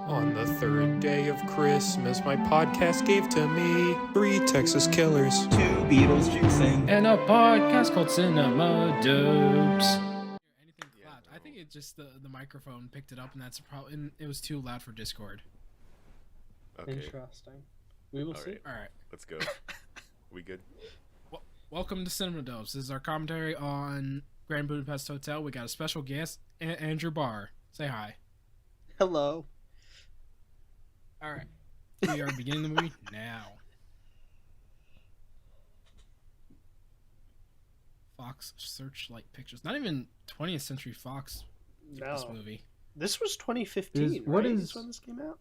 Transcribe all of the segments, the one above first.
On the third day of Christmas, my podcast gave to me 3 Texas Killers, 2 Beatles juicing, and a podcast called Cinema Dopes. Anything clapped. I think it just the microphone picked it up, and that's probably it was too loud for Discord. Okay. Interesting. We will see. All right. Let's go. We good? Welcome to Cinema Dopes. This is our commentary on Grand Budapest Hotel. We got a special guest, Andrew Barr. Say hi. Hello. All right. We are beginning the movie now. Fox Searchlight Pictures. Not even 20th Century Fox. No. This movie. This was 2015, What right? is- Is when this came out?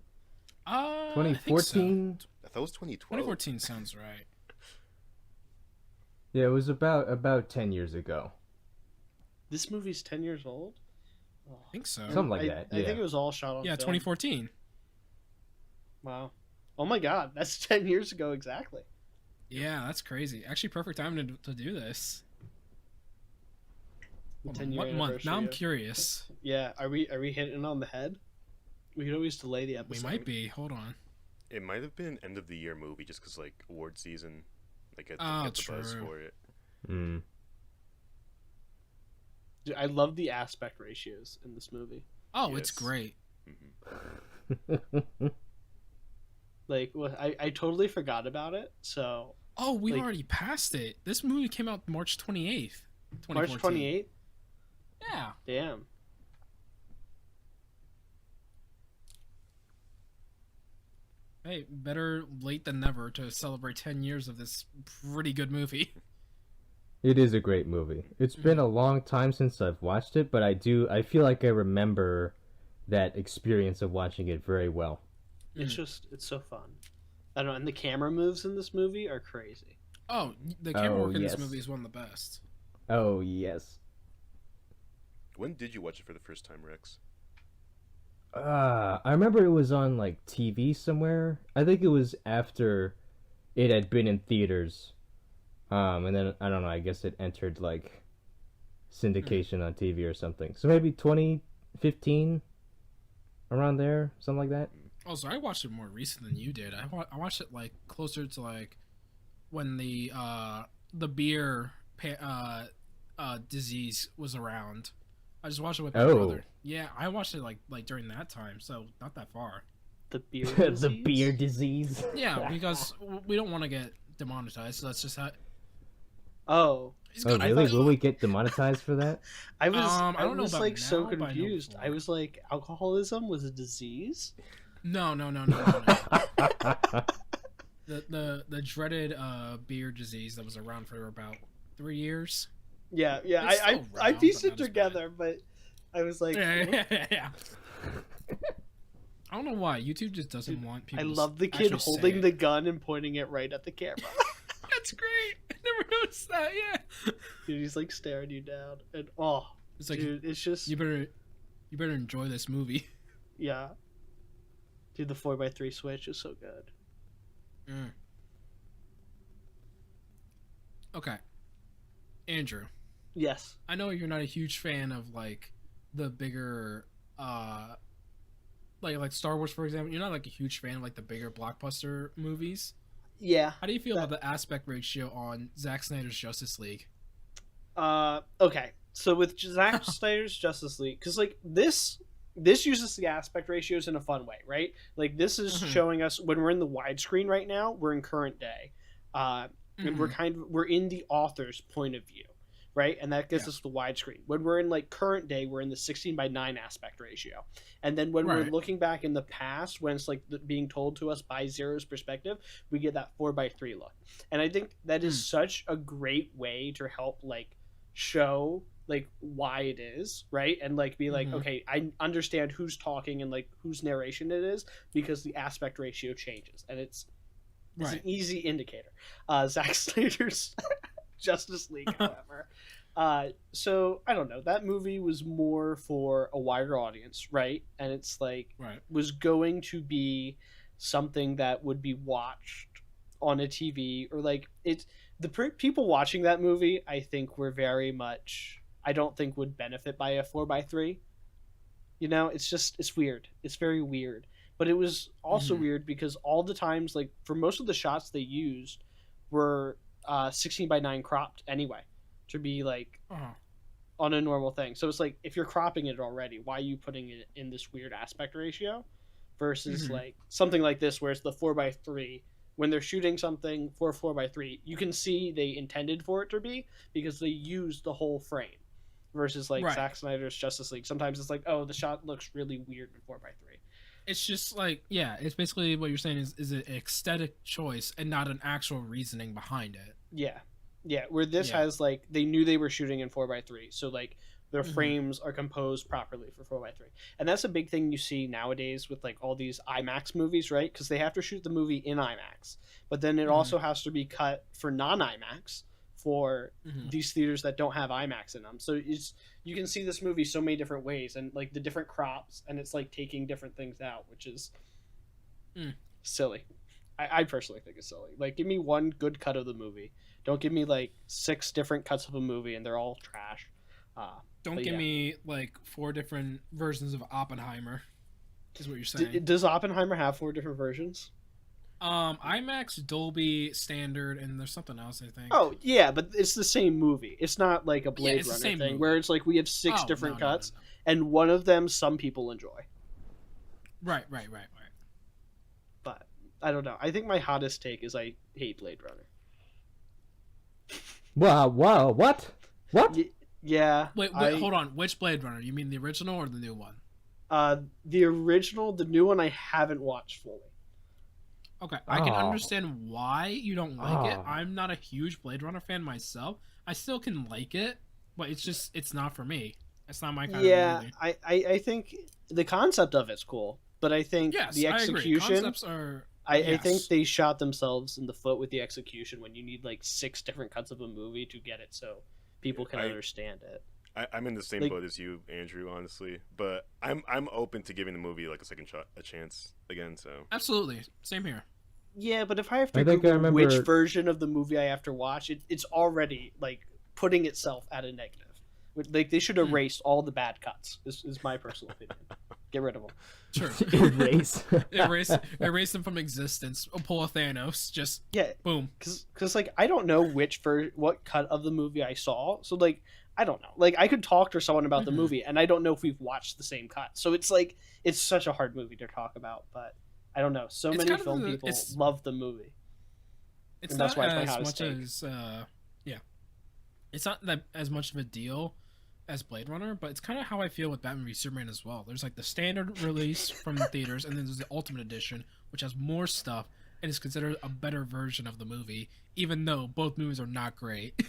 2014? I thought it was 2012. 2014 sounds right. Yeah, it was about 10 years ago. This movie's 10 years old? Oh. I think so. Something like that, I yeah. think it was all shot on Yeah, film. 2014. Wow. Oh my god, that's 10 years ago exactly. Yeah, that's crazy. Actually, perfect time to do this. The Hold on, 10-year what month? anniversary Now I'm of- curious. Yeah, are we hitting on the head? We could always delay the We episode. might be. Hold on. It might have been end of the year movie just because like award season, like get the buzz true. for it. Mm. Dude, I love the aspect ratios in this movie. Oh, it's Yes. great. Like, I totally forgot about it. So Oh, we Like- already passed it. This movie came out March 28th, 2014. March 28th. Yeah. Damn. Hey, better late than never to celebrate 10 years of this pretty good movie. It is a great movie. It's been a long time since I've watched it, but I feel like I remember that experience of watching it very well. It's so fun. I don't know, and the camera moves in this movie are crazy. Oh, the camera Oh, work in yes. this movie is one of the best. Oh, yes. When did you watch it for the first time, Rex? I remember it was on like TV somewhere. I think it was after it had been in theaters. And then I don't know, I guess it entered like syndication on TV or something. So maybe 2015 around there, something like that. Oh, so I watched it more recent than you did. I watched it like closer to like when the beer disease was around. I just watched it with my Oh. brother. Yeah, I watched it like during that time, so not that far. The beer The disease? beer disease. Yeah, because we don't want to get demonetized, so that's just how. Oh, It's Oh, good. I really? thought- Will we get demonetized for that? I was I I don't know was about like so now, but I know confused. I before. was like, alcoholism was a disease? No. The dreaded beer disease that was around for about 3 years. Yeah, yeah. It's I still I around, pieced but it not as together, but I was like, Yeah. I don't know why YouTube just doesn't want I people. love the to kid actually say holding it. the gun and pointing it right at the camera. That's great. I never noticed that. Yeah. Dude, he's like staring you down, and oh, It's like dude, it's just you better enjoy this movie. yeah. Dude, the 4x3 switch is so good. Okay, Andrew. Yes. I know you're not a huge fan of like the bigger like Star Wars, for example. You're not like a huge fan of like the bigger blockbuster movies. Yeah. How do you feel about the aspect ratio on Zack Snyder's Justice League? Okay. So with Zack Snyder's Justice League, because like this uses the aspect ratios in a fun way, right? Like this is Mhm. showing us when we're in the widescreen right now, we're in current day, and we're in the author's point of view, right? And that gives Yeah. us the widescreen. When we're in like current day, we're in the 16:9 aspect ratio, and then when we're Right. looking back in the past, when it's like being told to us by Zero's perspective, we get that 4x3 look. And I think that is such a great way to help like show like why it is, right? And like be like, Mhm. okay, I understand who's talking and like whose narration it is because the aspect ratio changes, and it's Right. an easy indicator. Zack Snyder's Justice League, however. So I don't know. That movie was more for a wider audience, right? And it's like Right. was going to be something that would be watched on a TV, or like it's people watching that movie. I think were very much. I don't think would benefit by a 4x3. You know, it's weird. It's very weird But it was also Mhm. weird because all the times, like for most of the shots they used, were 16:9 cropped anyway, to be like Uh-huh. on a normal thing. So it's like if you're cropping it already, why are you putting it in this weird aspect ratio? Versus Mhm. like something like this where it's the 4:3. When they're shooting something for 4:3, you can see they intended for it to be because they used the whole frame. Versus like Right. Zack Snyder's Justice League, sometimes it's like, oh, the shot looks really weird in 4:3. It's just like, yeah, it's basically what you're saying is an aesthetic choice and not an actual reasoning behind it. Yeah, yeah. Where this Yeah. has like they knew they were shooting in 4:3, so like their Mhm. frames are composed properly for 4:3, and that's a big thing you see nowadays with like all these IMAX movies, right? Because they have to shoot the movie in IMAX, but then it Mhm. also has to be cut for non-IMAX for Mhm. these theaters that don't have IMAX in them. So it's you can see this movie so many different ways, and like the different crops, and it's like taking different things out, which is Mm. silly. I personally think it's silly. Like, give me one good cut of the movie. Don't give me like 6 different cuts of a movie and they're all trash. Don't But give yeah. me like 4 different versions of Oppenheimer. Is what you're saying. Does Oppenheimer have 4 different versions? IMAX, Dolby, Standard, and there's something else I think. Oh yeah, but it's the same movie. It's not like a Blade it's the Runner same thing movie. where it's like we have 6 Oh, different no, no, no, cuts, no. and one of them some people enjoy. Right. But I don't know. I think my hottest take is I hate Blade Runner. Wow, what? What? Yeah. Wait, hold on. Which Blade Runner? You mean the original or the new one? The original, the new one I haven't watched fully. Okay, I can Oh. understand why you don't like it. Oh. I'm not a huge Blade Runner fan myself. I still can like it, but it's not for me. It's not my kind Yeah, of movie. I think the concept of it's cool, but I think Yes, the I agree. execution. Concepts are. I think yes. they shot themselves in the foot with the execution when you need like 6 different cuts of a movie to get it so people can understand it. I'm in the same Like- boat as you, Andrew, honestly. But I'm open to giving the movie like a second shot, a chance again. So Absolutely, same here. Yeah, but if I have to I think I Google which remember- version of the movie I have to watch, it's already like putting itself at a negative. Like they should erase all the bad cuts. Is my personal opinion. Get rid of them. Sure. Erase. erase them from existence. Pull a Thanos. Just Yeah, boom. because like I don't know what cut of the movie I saw, so like I don't know. Like I could talk to someone about the Mhm. movie, and I don't know if we've watched the same cut. So it's like it's such a hard movie to talk about, but I don't know. So It's many kind of film the- people it's- love the movie. It's And not that's why it's my as hottest much take. as yeah. It's not that as much of a deal as Blade Runner, but it's kind of how I feel with Batman v Superman as well. There's like the standard release from the theaters, and then there's the Ultimate Edition, which has more stuff and is considered a better version of the movie, even though both movies are not great.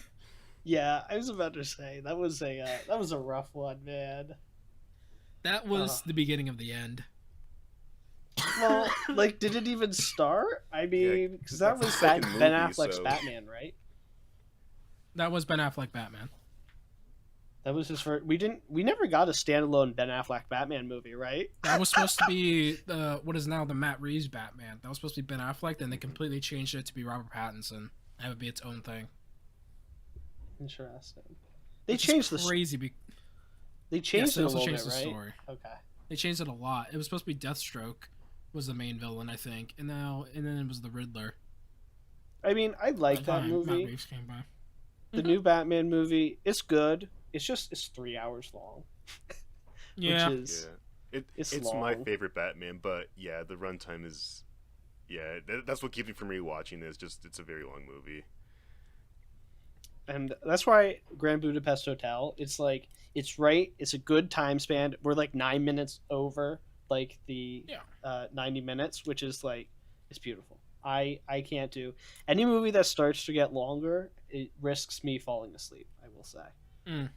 Yeah, I was about to say that was a rough one, man. That was the beginning of the end. Well, like, did it even start? I mean, because that that's was the second Ben movie, Affleck's so- Batman, right? That was Ben Affleck Batman. That was his first. We never got a standalone Ben Affleck Batman movie, right? That was supposed to be what is now the Matt Reeves Batman. That was supposed to be Ben Affleck, then they completely changed it to be Robert Pattinson. That would be its own thing. Interesting. They Which is changed the crazy. they Yes, changed they it a also little changed bit, the right? story. Okay. They changed it a lot. It was supposed to be Deathstroke was the main villain, I think, and then it was the Riddler. I mean, I like By the that time Matt movie. Reeves came by. The Mhm. new Batman movie, it's good. It's 3 hours long. Yeah, Which is It's It's my long. favorite Batman, but yeah, the runtime is, that's what keeps me from rewatching this. Just it's a very long movie. and that's why Grand Budapest Hotel, it's like it's right, it's a good time span. We're like 9 minutes over like the Yeah. 90 minutes, which is like it's beautiful. I can't do any movie that starts to get longer, it risks me falling asleep, I will say. Mm.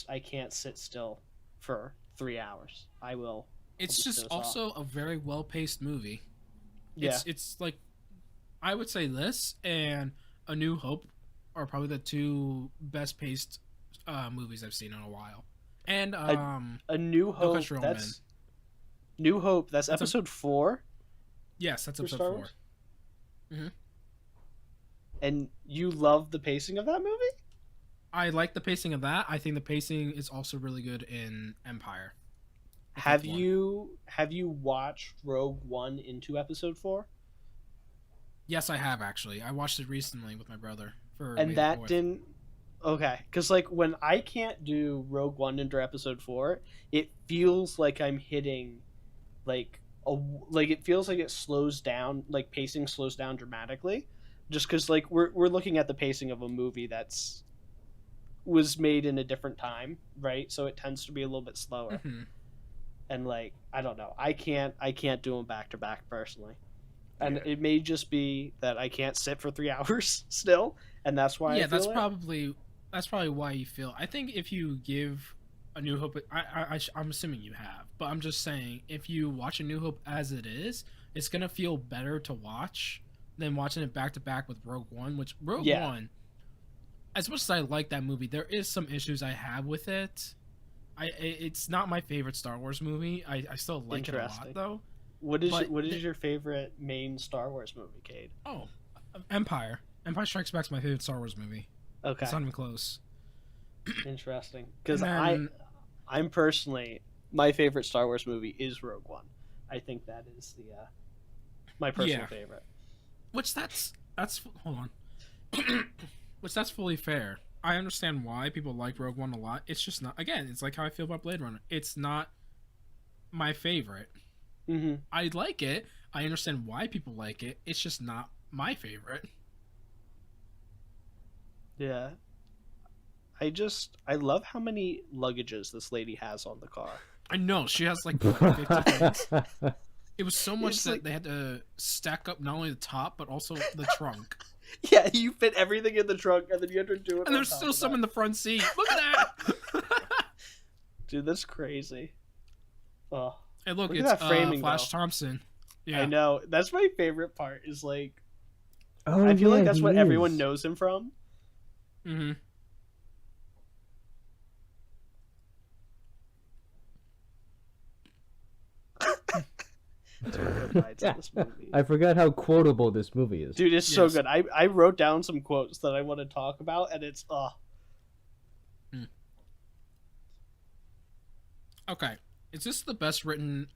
I can't sit still for 3 hours. I will. it's I'll just doze off. also a very well-paced movie. Yeah. It's like I would say this and A New Hope are probably the two best-paced movies I've seen in a while. And A New Hope. Country for Old That's New Hope. That's That's a- episode 4 yes, that's for episode Star 4. Wars. And you love the pacing of that movie? I like the pacing of that. I think the pacing is also really good in Empire. Have you watched Rogue One into Episode 4? Yes, I have actually. I watched it recently with my brother for And May the that 4th. didn't. Okay, because like when I can't do Rogue One into Episode 4, it feels like I'm hitting like it feels like it slows down, like pacing slows down dramatically, just because like we're looking at the pacing of a movie was made in a different time, right? So it tends to be a little bit slower. Mhm. And like I don't know, I can't do them back to back personally, and Yeah. it may just be that I can't sit for 3 hours still, and that's why. Yeah, I feel that's probably why you feel. I think if you give A New Hope, I'm assuming you have, but I'm just saying if you watch A New Hope as it is, it's gonna feel better to watch than watching it back to back with Rogue One. Which Rogue Yeah. One, as much as I like that movie, there is some issues I have with it. It's not my favorite Star Wars movie. I still like it a lot Interesting. though. What is your favorite main Star Wars movie, Cade? Oh, Empire. Empire Strikes Back's my favorite Star Wars movie. Okay, It's not even close. interesting. Because And then- I'm personally, my favorite Star Wars movie is Rogue One. I think that is the my personal Yeah. favorite. Which that's hold on. Which that's fully fair. I understand why people like Rogue One a lot. It's just not. Again, it's like how I feel about Blade Runner. It's not my favorite. Mm-hmm. I like it. I understand why people like it. It's just not my favorite. Yeah. I love how many luggages this lady has on the car. I know she has like 50 things. It was so much It's that like- they had to stack up not only the top but also the trunk. Yeah, you fit everything in the trunk, and then you have to do it. And there's still some in the front seat. Look at that. Dude, that's crazy. Oh, Hey, look, Look at it's that framing, Flash though. Thompson. Yeah. I know. That's my favorite part. Is like Oh, I feel like yeah, that's he what everyone is. knows him from. Mm-hmm. This movie. I forgot how quotable this movie is. Dude, it's so Yes. good. I wrote down some quotes that I want to talk about, and it's Okay. Is this the best written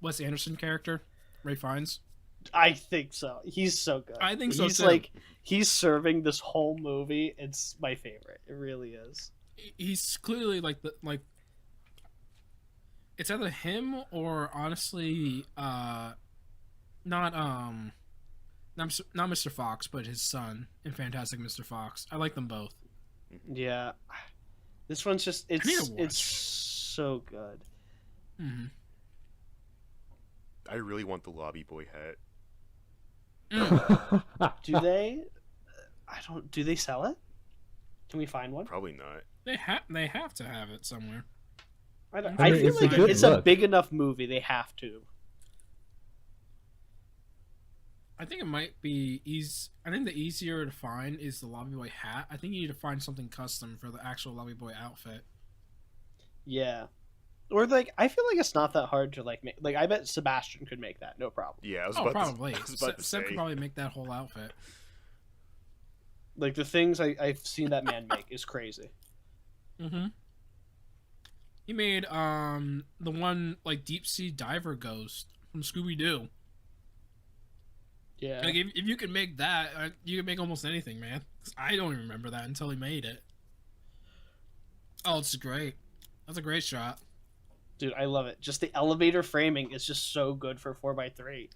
Wes Anderson character? Ray Fiennes? I think so. He's so good. I think so, He's too. like he's serving this whole movie. It's my favorite. It really is. He's clearly like it's either him or honestly not Mr. Fox, but his son in Fantastic Mr. Fox. I like them both. Yeah. This one's just need to watch. it's so good. Mm-hmm. I really want the Lobby Boy hat. Do they do they sell it? Can we find one? Probably not. They have to have it somewhere. I I mean, feel it's a like good it's a look. big enough movie. They have to. I think it might be easy. I think the easier to find is the Lobby Boy hat. I think you need to find something custom for the actual Lobby Boy outfit. Yeah. Or like I feel like it's not that hard to like make. Like I bet Sebastian could make that, no problem. Yeah, I was Oh, about probably. To, I was about to Seb say. could probably make that whole outfit. Like the things I've seen that man make is crazy. Mm-hmm. He made the one like deep sea diver ghost from Scooby Doo. Yeah. Like if you can make that, you can make almost anything, man. 'Cause I don't even remember that until he made it. Oh, it's great. That's a great shot. Dude, I love it. Just the elevator framing is just so good for 4x3.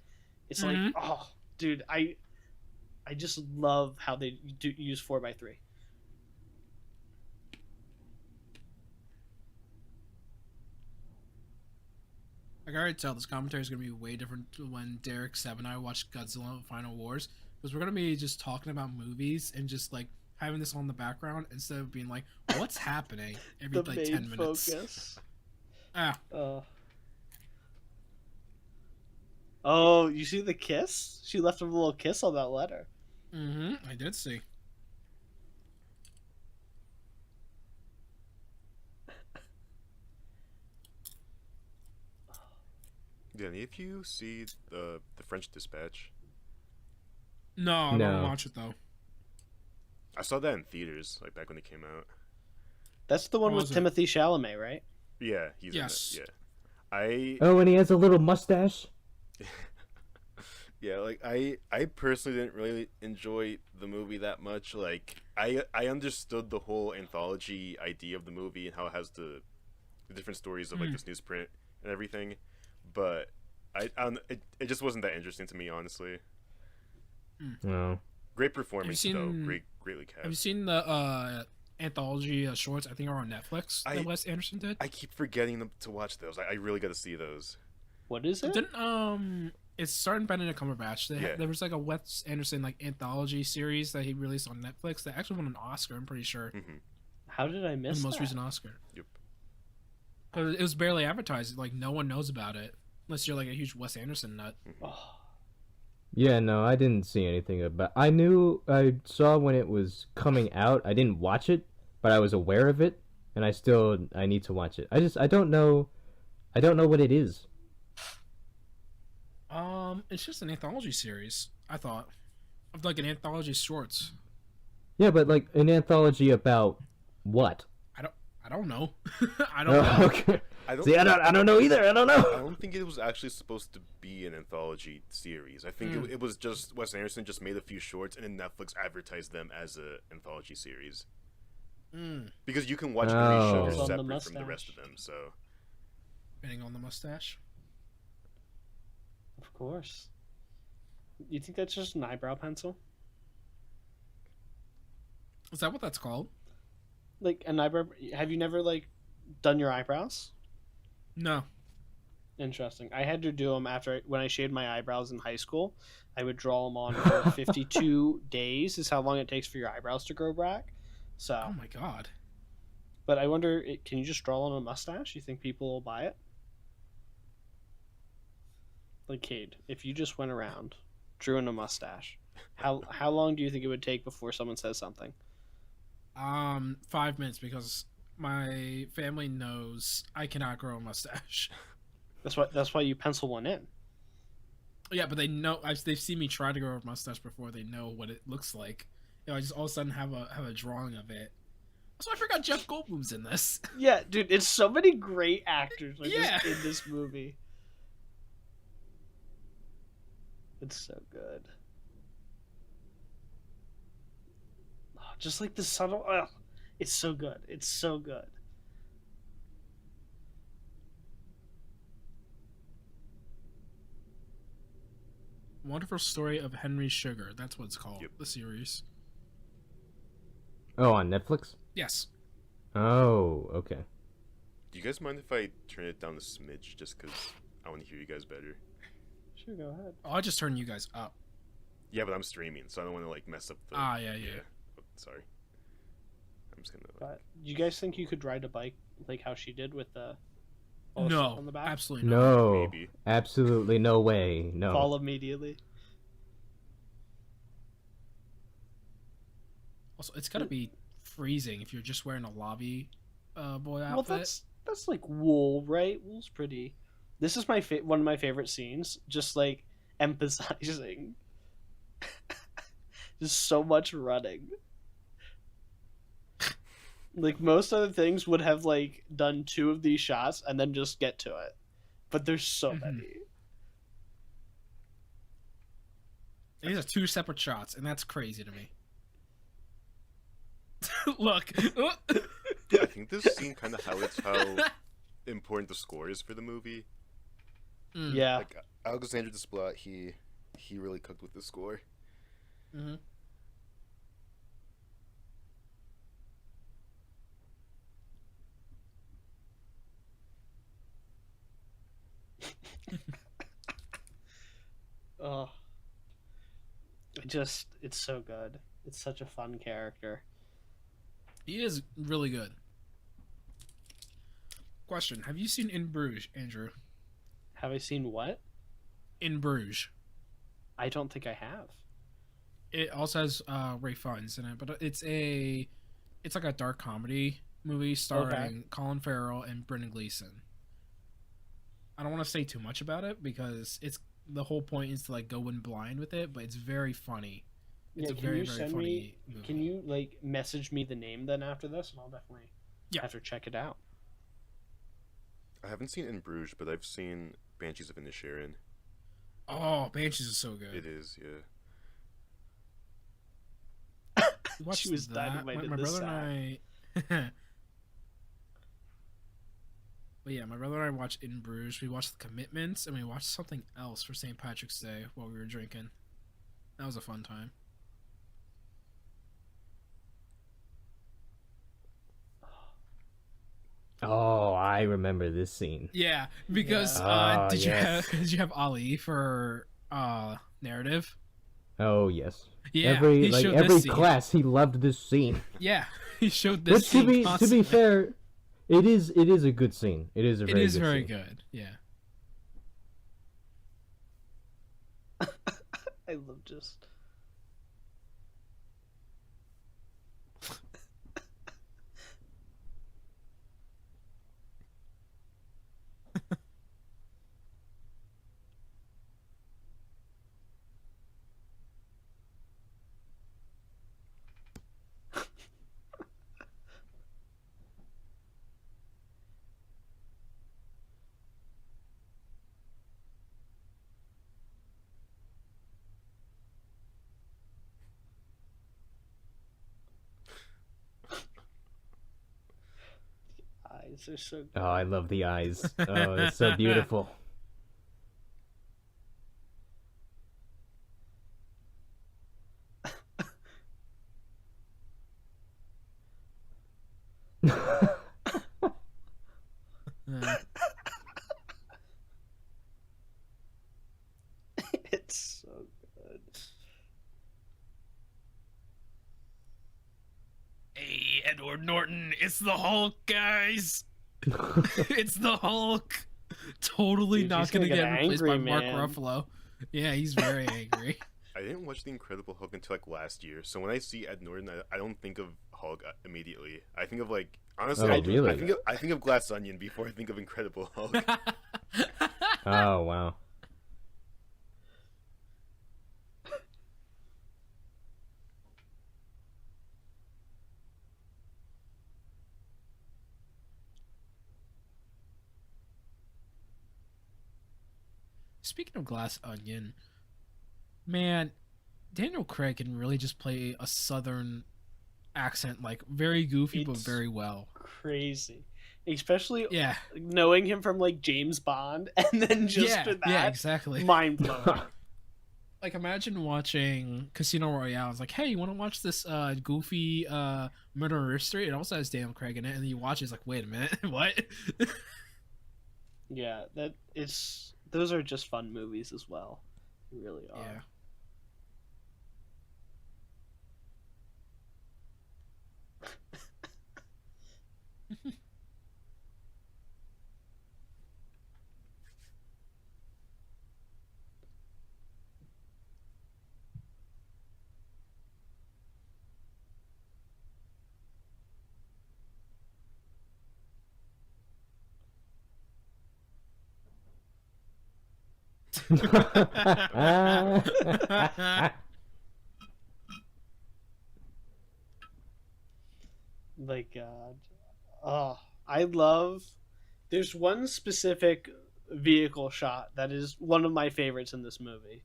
It's like, Mhm. oh, dude, I just love how they use 4x3. Like I already tell, this commentary is gonna be way different to when Derek, Seb, and I watched Godzilla Final Wars, because we're gonna be just talking about movies and just like having this on the background instead of being like, "What's happening?" every The like main 10 minutes. focus. Ah, Oh, you see the kiss? She left him a little kiss on that letter. I did see. Yeah, if you see the French Dispatch, No, I No. don't watch it though. I saw that in theaters, like back when it came out. That's the one What with was it? Timothy Chalamet, right? Yeah, he's Yes. in it. Yeah, I Oh, and he has a little mustache. yeah, like I personally didn't really enjoy the movie that much. Like I understood the whole anthology idea of the movie and how it has the different stories of like this newsprint and everything, but it just wasn't that interesting to me, honestly. No. Great performance Have you though, seen- greatly cast. Have you seen the anthology shorts? I think are on Netflix I- that Wes Anderson did. I keep forgetting to watch those. I really got to see those. What is it? Didn't it's starring Benedict Cumberbatch. Yeah. There was like a Wes Anderson like anthology series that he released on Netflix that actually won an Oscar. I'm pretty sure, How did I miss the most that? recent Oscar. Yep. 'Cause it was barely advertised. Like no one knows about it unless you're like a huge Wes Anderson nut. Oh, Yeah, no, I didn't see anything about. I saw when it was coming out. I didn't watch it, but I was aware of it, and I need to watch it. I don't know what it is. It's just an anthology series. I thought of like an anthology shorts. Yeah, but like an anthology about what? I don't know. I don't know. Okay. I don't. See, I don't know either. I don't I know. don't think it was actually supposed to be an anthology series. I think it was just Wes Anderson just made a few shorts and then Netflix advertised them as an anthology series. Because you can watch every Oh. sugar It's on the separate from the rest of mustache. them. So Bang on the mustache. of course. You think that's just an eyebrow pencil? Is that what that's called? Like an eyebrow? Have you never like done your eyebrows? No. Interesting. I had to do them when I shaved my eyebrows in high school. I would draw them on for 52 days is how long it takes for your eyebrows to grow back. So, Oh my god. but I wonder, can you just draw on a mustache? You think people will buy it? Like Cade, if you just went around, drew in a mustache, how long do you think it would take before someone says something? 5 minutes because my family knows I cannot grow a mustache. That's why you pencil one in. Yeah, but they know they've seen me try to grow a mustache before. They know what it looks like. I just all of a sudden have a drawing of it. Also, I forgot Jeff Goldblum's in this. Yeah, dude, it's so many great actors Yeah. in this movie. It's so good. Oh, just like the subtle. Oh, it's so good. It's so good. Wonderful Story of Henry Sugar. That's what it's called. Yep. The series. Oh, on Netflix? Yes. Oh, okay. do you guys mind if I turn it down a smidge just because I want to hear you guys better? Sure, go ahead. Oh, I just turned you guys up. Yeah, but I'm streaming, so I don't want to like mess up the. Yeah. Oh, sorry. I'm just gonna. But do you guys think you could ride a bike like how she did with all the stuff No, on the back? absolutely not. No, Maybe. absolutely no way. No. Fall immediately. Also, it's gotta be freezing if you're just wearing a lobby boy Well, outfit. that's like wool, right? Wool's pretty. This is one of my favorite scenes. Just like emphasizing, just so much running. Like most other things would have like done 2 of these shots and then just get to it, but there's so Mhm. many. And these are 2 separate shots, and that's crazy to me. Look. I think this scene kind of highlights how important the score is for the movie. Mm. Yeah, Like Alexander Desplat, he really cooked with the score. Mhm. oh, it's so good. It's such a fun character. He is really good. Question: have you seen In Bruges, Andrew? Have I seen what? In Bruges. I don't think I have. It also has Ray Fiennes in it, but it's like a dark comedy movie starring Colin Farrell and Brendan Gleeson. I don't want to say too much about it because the whole point is to like go in blind with it, but it's very funny. It's a can very you very send funny movie. Can you like message me the name then after this, and I'll definitely Yeah. have to check it out. I haven't seen In Bruges, but I've seen Banshees of Inisherin. Oh, Banshees is so good. It is, yeah. We watched She was that. dynamite in My the brother sack. and I. But yeah, my brother and I watched In Bruges. We watched The Commitments, and we watched something else for St. Patrick's Day while we were drinking. That was a fun time. Oh, I remember this scene. Yeah, because Yeah. did Yes. did you have Ali for narrative? Oh yes. Yeah, every he showed every this scene. class, he loved this scene. Yeah, he showed But this. to scene be constantly. fair, it is a good scene. It is a It very is good very scene. good. Yeah. I love just. Eyes are so good. Oh, I love the eyes. Oh, it's so beautiful. Uh, It's so good. hey, Edward Norton, it's the Hulk, guys. It's the Hulk. Totally Dude, not he's gonna gonna get get replaced by angry, Mark man. Ruffalo. Yeah, he's very angry. I didn't watch The Incredible Hulk until like last year, so when I see Ed Norton, I don't think of Hulk immediately. I think of like honestly, Oh, I really? I think of Glass Onion before I think of Incredible Hulk. Oh wow. Speaking of Glass Onion, man, Daniel Craig can really just play a southern accent, like very goofy but It's- very well. Crazy. Especially Yeah, knowing him from like James Bond and then just yeah, for that, yeah, exactly. mind blowing. Like imagine watching Casino Royale. It's like, hey, you want to watch this goofy murder mystery? It also has Daniel Craig in it, and then you watch it, it's like, wait a minute, what? Yeah, that it's those are just fun movies as well. They really are. Yeah. My God. Oh, I love. There's one specific vehicle shot that is one of my favorites in this movie.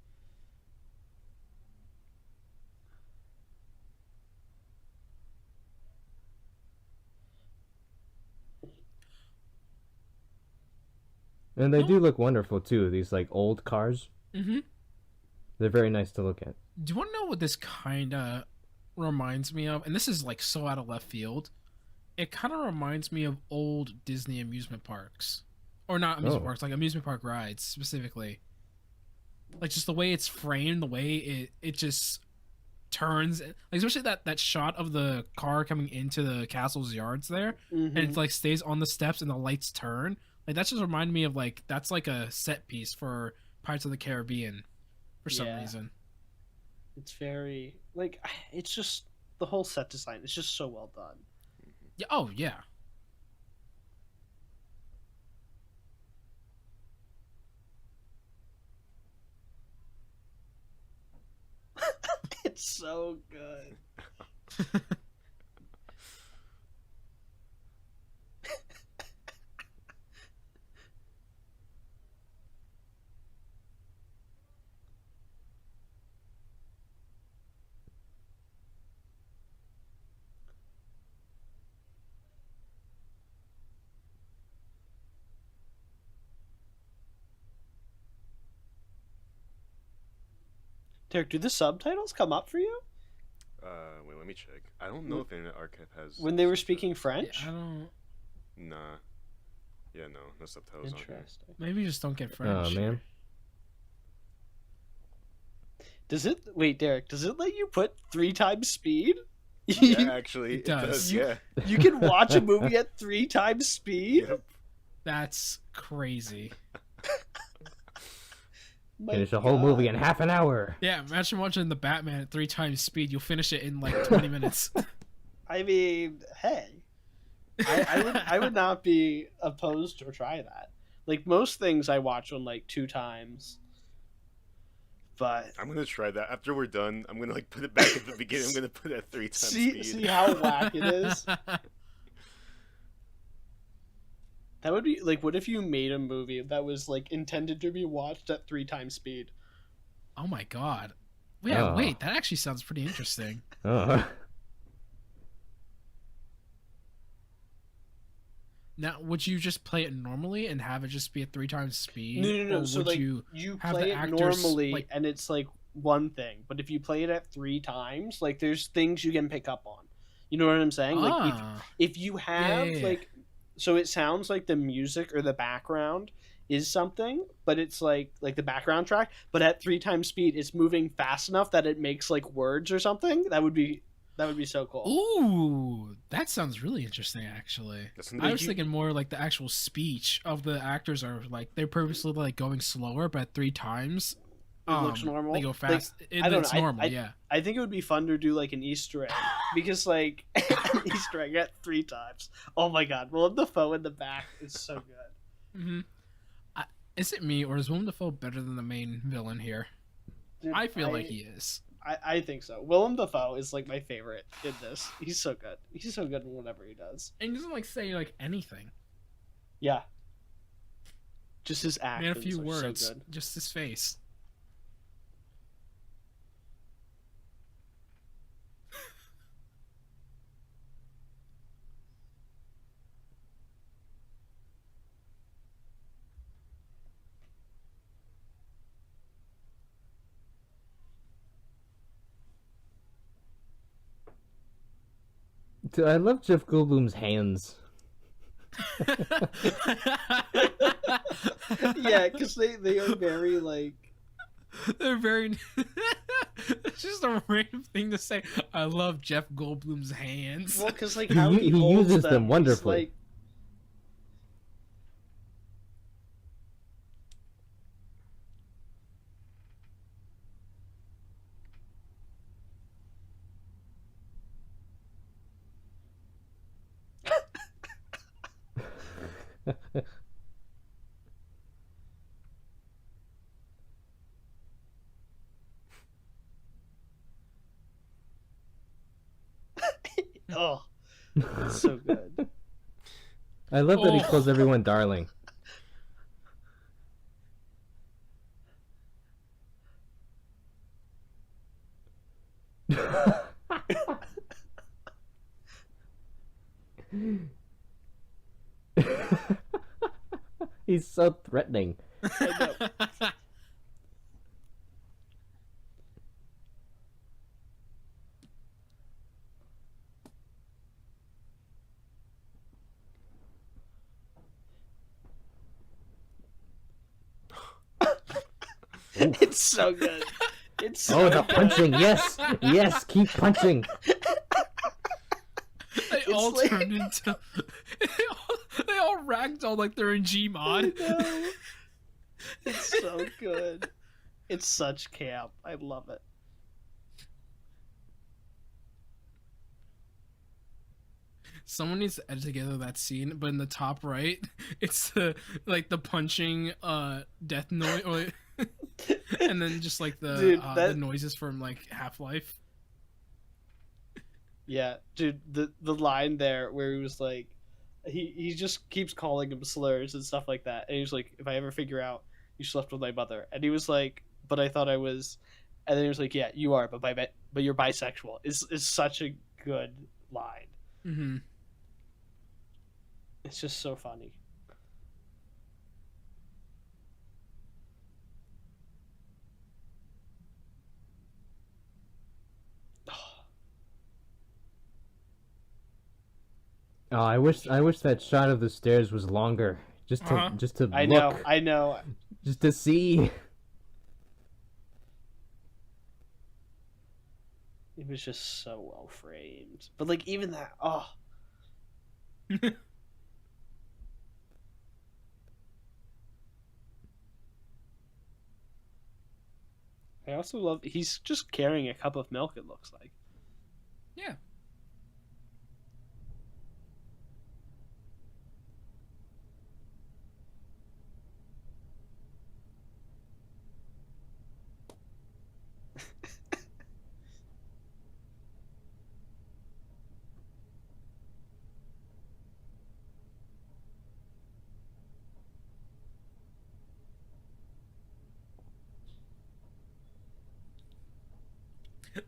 And they do look wonderful too. These like old cars. Mm-hmm. They're very nice to look at. Do you want to know what this kind of reminds me of? And this is like so out of left field. It kind of reminds me of old Disney amusement parks, or not amusement Oh. parks, like amusement park rides specifically. Like just the way it's framed, the way it just turns, like especially that shot of the car coming into the castle's yards there, and it like stays on the steps and the lights turn. Like that just reminded me of like that's like a set piece for Pirates of the Caribbean, for some Yeah. reason. It's very like it's just the whole set design. It's just so well done. Yeah. Oh yeah. It's so good. Derek, do the subtitles come up for you Wait, let me check. I don't know if Internet Archive has. when they were speaking French? I don't. Nah. Yeah, no subtitles on here. Interesting. Maybe you just don't get French. Oh man. Does it? Wait, Derek. Does it let you put 3 times speed? Yeah, actually, It does. You- Yeah. You can watch a movie at 3 times speed. Yep. That's crazy. My Finish a whole God. movie in half an hour. Yeah, imagine watching the Batman at 3 times speed. You'll finish it in like 20 minutes. I mean, hey, I would not be opposed to try that. Like most things, I watch on like 2 times. But I'm gonna try that after we're done. I'm gonna like put it back at the beginning. I'm gonna put it at 3 times see speed. how whack it is. That would be like, what if you made a movie that was like intended to be watched at 3 times speed? Oh my god. Yeah, Oh. wait, that actually sounds pretty interesting. Oh. Now, would you just play it normally and have it just be at 3 times speed? No. Or So would like you have play the it actors, normally, like- and it's like one thing. But if you play it at 3 times, like there's things you can pick up on. You know what I'm saying? Like if you have yeah. like, so it sounds like the music or the background is something, but it's like the background track. But at 3 times speed, it's moving fast enough that it makes like words or something. That would be so cool. Ooh, that sounds really interesting, actually. That's I was thinking more like the actual speech of the actors are like they're purposely like going slower, but at 3 times. It looks normal. They go fast. I don't It's know. normal, yeah. I think it would be fun to do like an Easter egg because like an Easter egg at 3 times. Oh my god, Willem Dafoe in the back is so good. Mm-hmm. Is it me or is Willem Dafoe better than the main villain here? Dude, I feel like he is. I think so. Willem Dafoe is like my favorite in this. He's so good. He's so good in whatever he does. And he doesn't like say like anything. Yeah. Just his Man, actions a few are words. so good. Just his face. Dude, I love Jeff Goldblum's hands. Yeah, because they are very like. They're very. It's just a random thing to say. I love Jeff Goldblum's hands. Well, because like He how he, he holds uses them, them he's, wonderfully. like- Oh, it's so good. I love that he Oh. calls everyone darling. He's so threatening. I know. It's so good. It's so Oh, the good. punching! Yes, yes, keep punching. They all like- turned into. They all ragdoll like they're in Gmod. I know. It's so good. It's such camp. I love it. Someone needs to edit together that scene, but in the top right, it's the like the punching death noise, or, and then just like the Dude, the that- noises from like Half-Life. Yeah, dude, the line there where he was like, he just keeps calling him slurs and stuff like that, and he was like, if I ever figure out you slept with my mother, and he was like, but I thought I was, and then he was like, yeah, you are, but you're bisexual. Is such a good line. Mm-hmm. It's just so funny. Oh, I wish that shot of the stairs was longer, just to I look, know. just to see. It was just so well framed. But like even that, oh. I also love he's just carrying a cup of milk, it looks like. Yeah.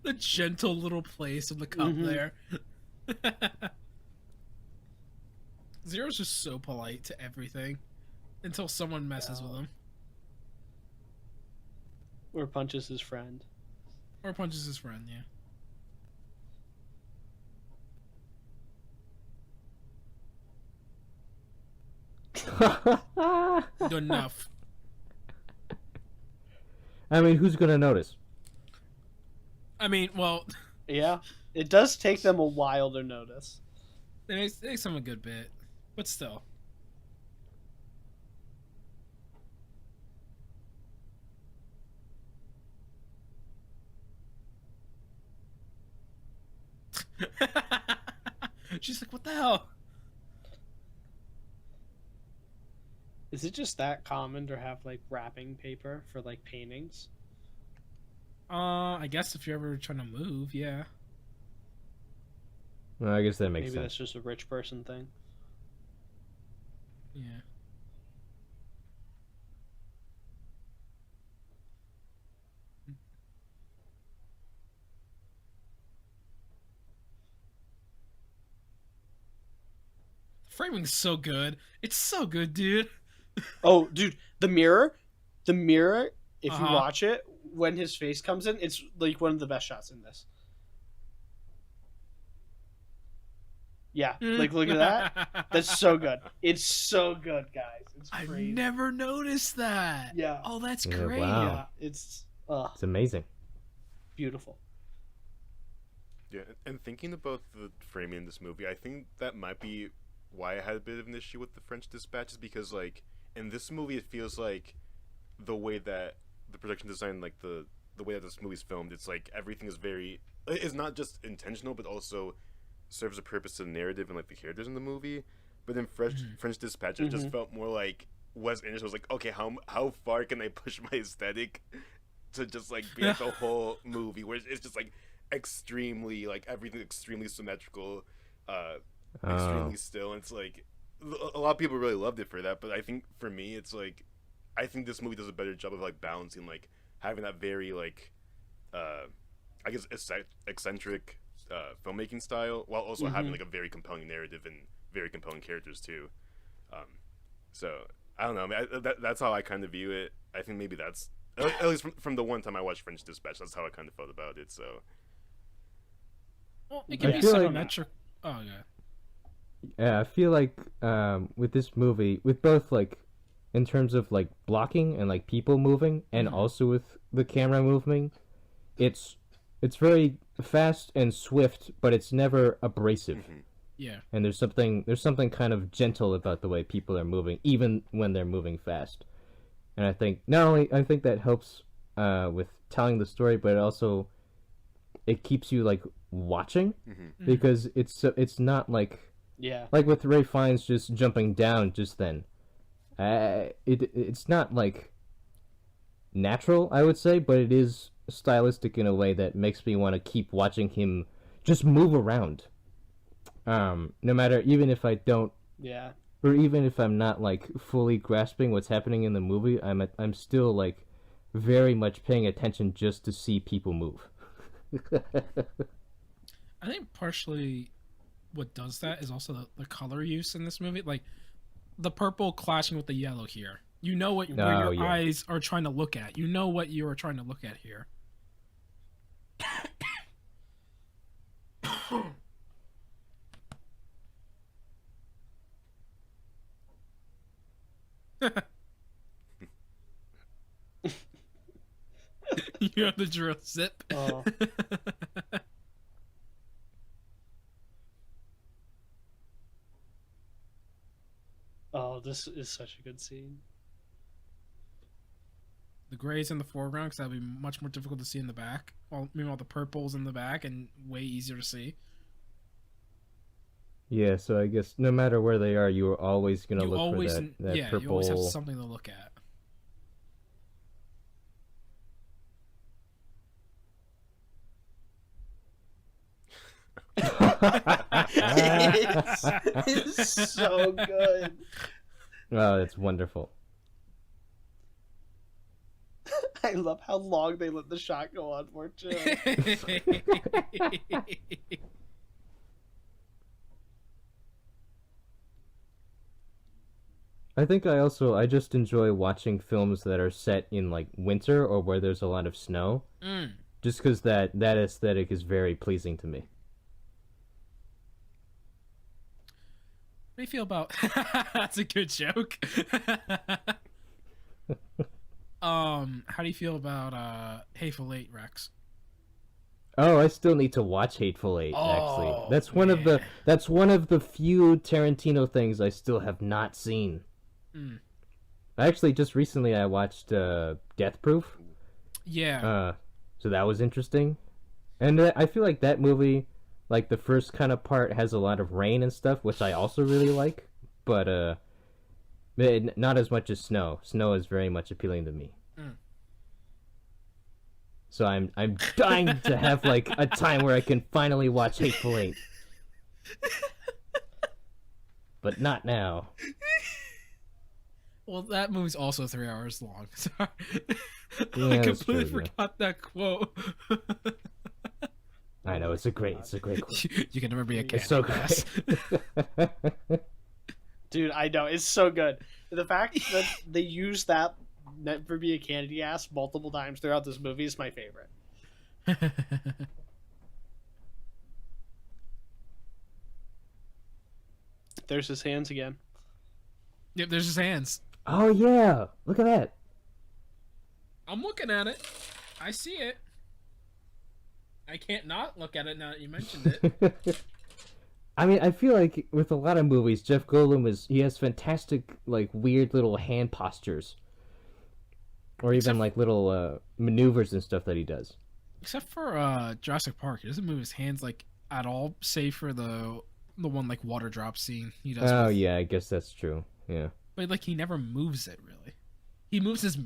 The gentle little place of the cup there. Zero's just so polite to everything until someone messes with him. Or punches his friend. Or punches his friend, yeah. Good enough. I mean, who's gonna notice? I mean, well, Yeah. It does take them a while to notice. it makes him a good bit, but still. She's like, what the hell? Is it just that common to have like wrapping paper for like paintings? I guess if you're ever trying to move, yeah. Well, I guess that makes Maybe sense. that's just a rich person thing. Yeah. Framing's so good. It's so good, dude. Oh, dude, the mirror, if you Uh-huh. watch it, when his face comes in, it's like one of the best shots in this. Yeah, like look at that. That's so good. It's so good, guys. It's I've crazy. never noticed that. Yeah. Oh, that's Yeah, great. wow. Yeah, it's It's amazing. beautiful. Yeah, and thinking about the framing in this movie, I think that might be why I had a bit of an issue with the French Dispatch, is because like in this movie it feels like the way that the production design, like the way that this movie's filmed, it's like everything is very, it's not just intentional but also serves a purpose to the narrative and like the characters in the movie. But in French Dispatch, it just felt more like Wes Anderson was like, okay, how far can I push my aesthetic to just like be like the whole movie, where it's just like extremely, like everything extremely symmetrical, extremely still. And it's like a lot of people really loved it for that, but I think for me it's like I think this movie does a better job of like balancing, like having that very like I guess eccentric filmmaking style, while also having like a very compelling narrative and very compelling characters too. So I don't know. I mean, that's how I kind of view it. I think maybe that's at least from the one time I watched French Dispatch, that's how I kind of felt about it. So Well, it can I be feel like- symmetric. Oh, yeah. Yeah, I feel like with this movie, with both like in terms of like blocking and like people moving, and also with the camera moving, it's very fast and swift, but it's never abrasive. Yeah. And there's something kind of gentle about the way people are moving, even when they're moving fast. And I think not only I think that helps with telling the story, but it keeps you like watching, because it's not like with Ray Fiennes just jumping down just then. It's not like natural, I would say, but it is stylistic in a way that makes me want to keep watching him just move around. No matter, even if I don't, or even if I'm not like fully grasping what's happening in the movie, I'm still like very much paying attention just to see people move. I think partially what does that is also the color use in this movie. Like, the purple clashing with the yellow here. You know where your eyes are trying to look at. You know what you are trying to look at here. You have the drill zip. Oh. Oh, this is such a good scene. The grays in the foreground, because that'd be much more difficult to see in the back. Meanwhile, the purple's in the back and way easier to see. Yeah, so I guess no matter where they are, you are always gonna You look always, for that yeah, purple. you always have something to look at. It's so good. Oh, that's wonderful. I love how long they let the shot go on for too. I think I just enjoy watching films that are set in like winter or where there's a lot of snow. Just because that aesthetic is very pleasing to me. What do you feel about? That's a good joke. How do you feel about Hateful Eight, Rex? Oh, I still need to watch Hateful Eight. Actually, Oh, that's one of man. the few Tarantino things I still have not seen. Actually, just recently I watched Death Proof. Yeah. So that was interesting, and I feel like that movie, like the first kind of part, has a lot of rain and stuff, which I also really like, but not as much as snow. Snow is very much appealing to me. So I'm dying to have like a time where I can finally watch Hateful Eight. But not now. Well, that movie's also 3 hours long. Sorry. Yeah, I that's completely true, yeah. forgot that quote. I know, it's a great quote. You can never be a cat. It's so Chris. great. Dude, I know, it's so good. The fact that they use that meant for be a candy ass multiple times throughout this movie is my favorite. There's his hands again. Yep, there's his hands. Oh yeah, look at that. I'm looking at it. I see it. I can't not look at it now that you mentioned it. I mean, I feel like with a lot of movies, Jeff Goldblum he has fantastic, like, weird little hand postures. Or even, like, little maneuvers and stuff that he does. Except for Jurassic Park, he doesn't move his hands like at all, save for the one like water drop scene he does. Oh, with- yeah, I guess that's true. Yeah. But like he never moves it really. He moves his.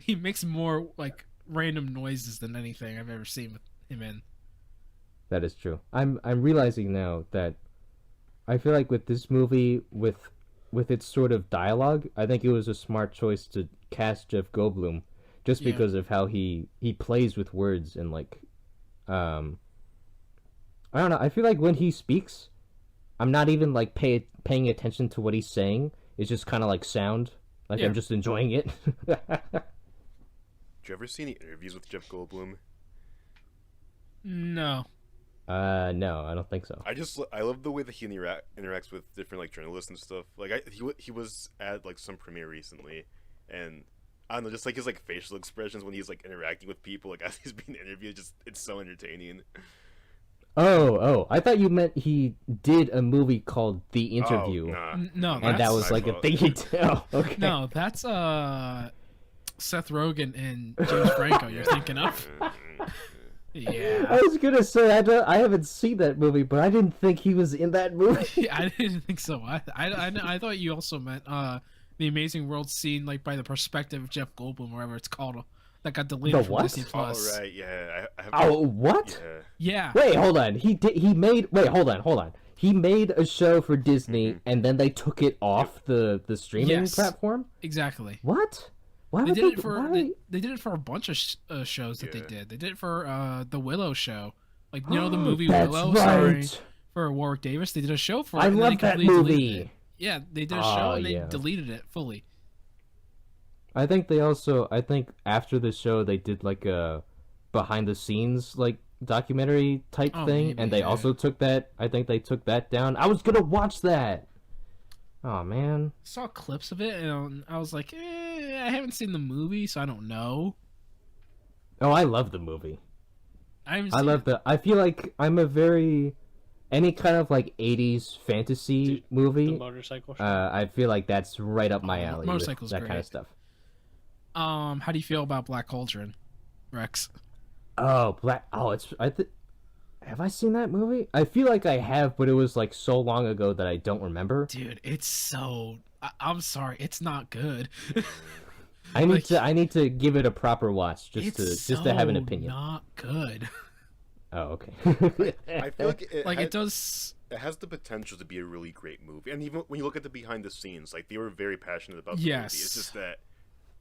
He makes more like random noises than anything I've ever seen with him in. That is true. I'm realizing now that I feel like with this movie, with its sort of dialogue, I think it was a smart choice to cast Jeff Goldblum, just Yeah. because of how he plays with words and like, I don't know. I feel like when he speaks, I'm not even like paying attention to what he's saying. It's just kind of like sound. Like Yeah. I'm just enjoying it. Did you ever see any interviews with Jeff Goldblum? No. No, I don't think so. I love the way that he interacts with different like journalists and stuff. Like he was at like some premiere recently, and I don't know, just like his like facial expressions when he's like interacting with people, like as he's being interviewed, just it's so entertaining. Oh, I thought you meant he did a movie called The Interview. Oh, nah. No, And that that's- was my like a fault. thing he did. Oh, okay. No, that's Seth Rogen and James Franco you're thinking of. I Yeah. was gonna say I haven't seen that movie, but I didn't think he was in that movie. I didn't think so. I thought you also meant the Amazing World scene, like by the perspective of Jeff Goldblum, whatever it's called, that got deleted The from what? Disney Plus. Oh right, yeah. I have Oh, what? Yeah. Yeah. Wait, hold on. Wait, hold on. He made a show for Disney, and then they took it off the streaming Yes. platform. Exactly. What? Why They would did it for why? they did it for a bunch of shows that they Yeah. did. They did it for the Willow show, like you know the movie That's Willow, right. starring for Warwick Davis. They did a show for it. I and then love they that completely deleted movie. it. Yeah, they did a Oh, show and they yeah. deleted it fully. I think after the show they did like a behind the scenes like documentary type Oh, thing, maybe, and they yeah. also took that. I think they took that down. I was gonna watch that. Oh man. Saw clips of it, and I was like, I haven't seen the movie, so I don't know. Oh, I love the movie. I I feel like I'm a very any kind of like 80s fantasy The movie. motorcycle show. I feel like that's right up my alley. Motorcycle's with that kind great. of stuff. How do you feel about Black Cauldron, Rex? Oh, have I seen that movie? I feel like I have, but it was like so long ago that I don't remember. Dude, it's so. I'm sorry, it's not good. I need like, I need to give it a proper watch just to have an so opinion. Not good. Oh, okay. I feel like It does. It has the potential to be a really great movie, and even when you look at the behind the scenes, like they were very passionate about the movie. It's just that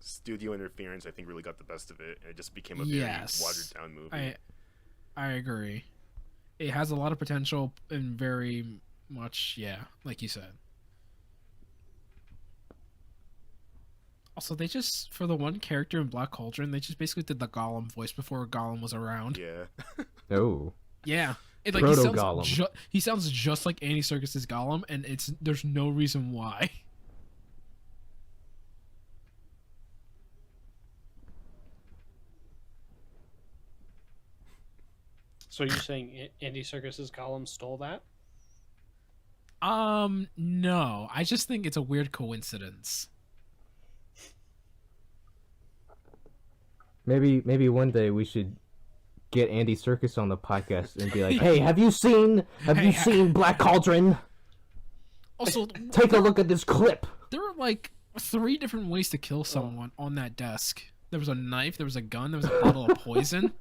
studio interference, I think, really got the best of it, and it just became a very watered down movie. I agree. It has a lot of potential and very much, like you said. Also, they just, for the one character in Black Cauldron, they just basically did the Gollum voice before Gollum was around. Yeah. Oh. Yeah. Proto-Gollum. He sounds just like Andy Serkis's Gollum, and there's no reason why. So you're saying Andy Serkis's Gollum stole that? No. I just think it's a weird coincidence. Maybe one day we should get Andy Serkis on the podcast and be like, "Hey, have you seen Black Cauldron? Also, Take a look at this clip." there were like 3 different ways to kill someone on that desk. There was a knife, there was a gun, there was a bottle of poison.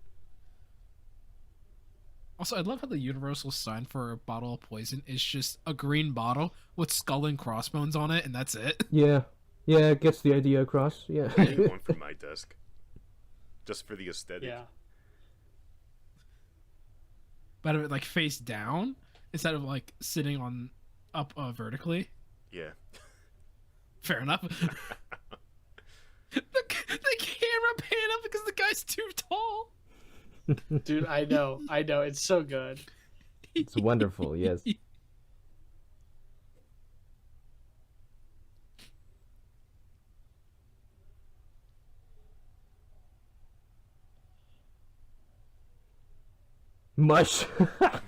Also, I love how the universal sign for a bottle of poison is just a green bottle with skull and crossbones on it, and that's it. Yeah, it gets the idea across. Yeah. I need one for my desk, just for the aesthetic. Yeah. But have it like face down instead of like sitting on up vertically. Yeah. Fair enough. the camera pan up because the guy's too tall. Dude, I know. It's so good. It's wonderful. Yes. Mush.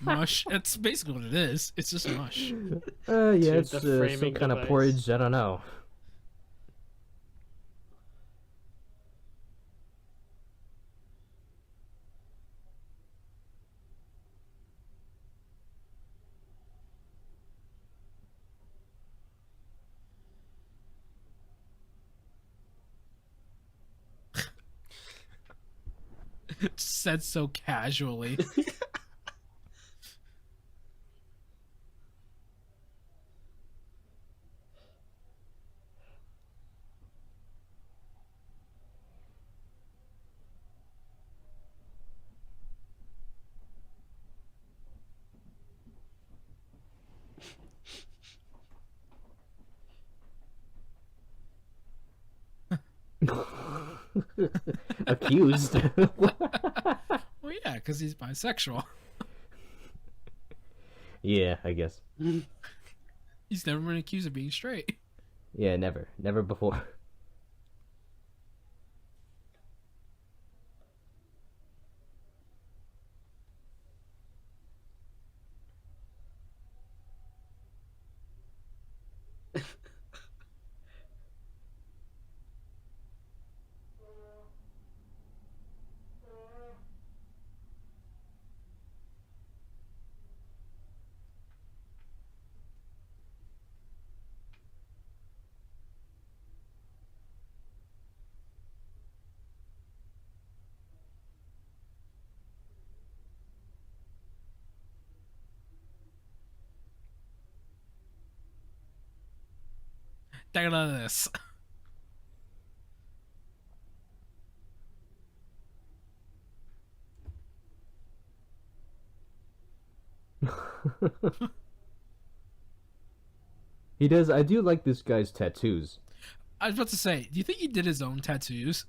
Mush. That's basically what it is. It's just mush. Yeah, Dude, it's the some framing kind of device. porridge. I don't know. Said so casually. Accused. Well, yeah, because he's bisexual. Yeah, I guess. He's never been accused of being straight. Yeah, never before. Take a look at this. He does. I do like this guy's tattoos. I was about to say, do you think he did his own tattoos?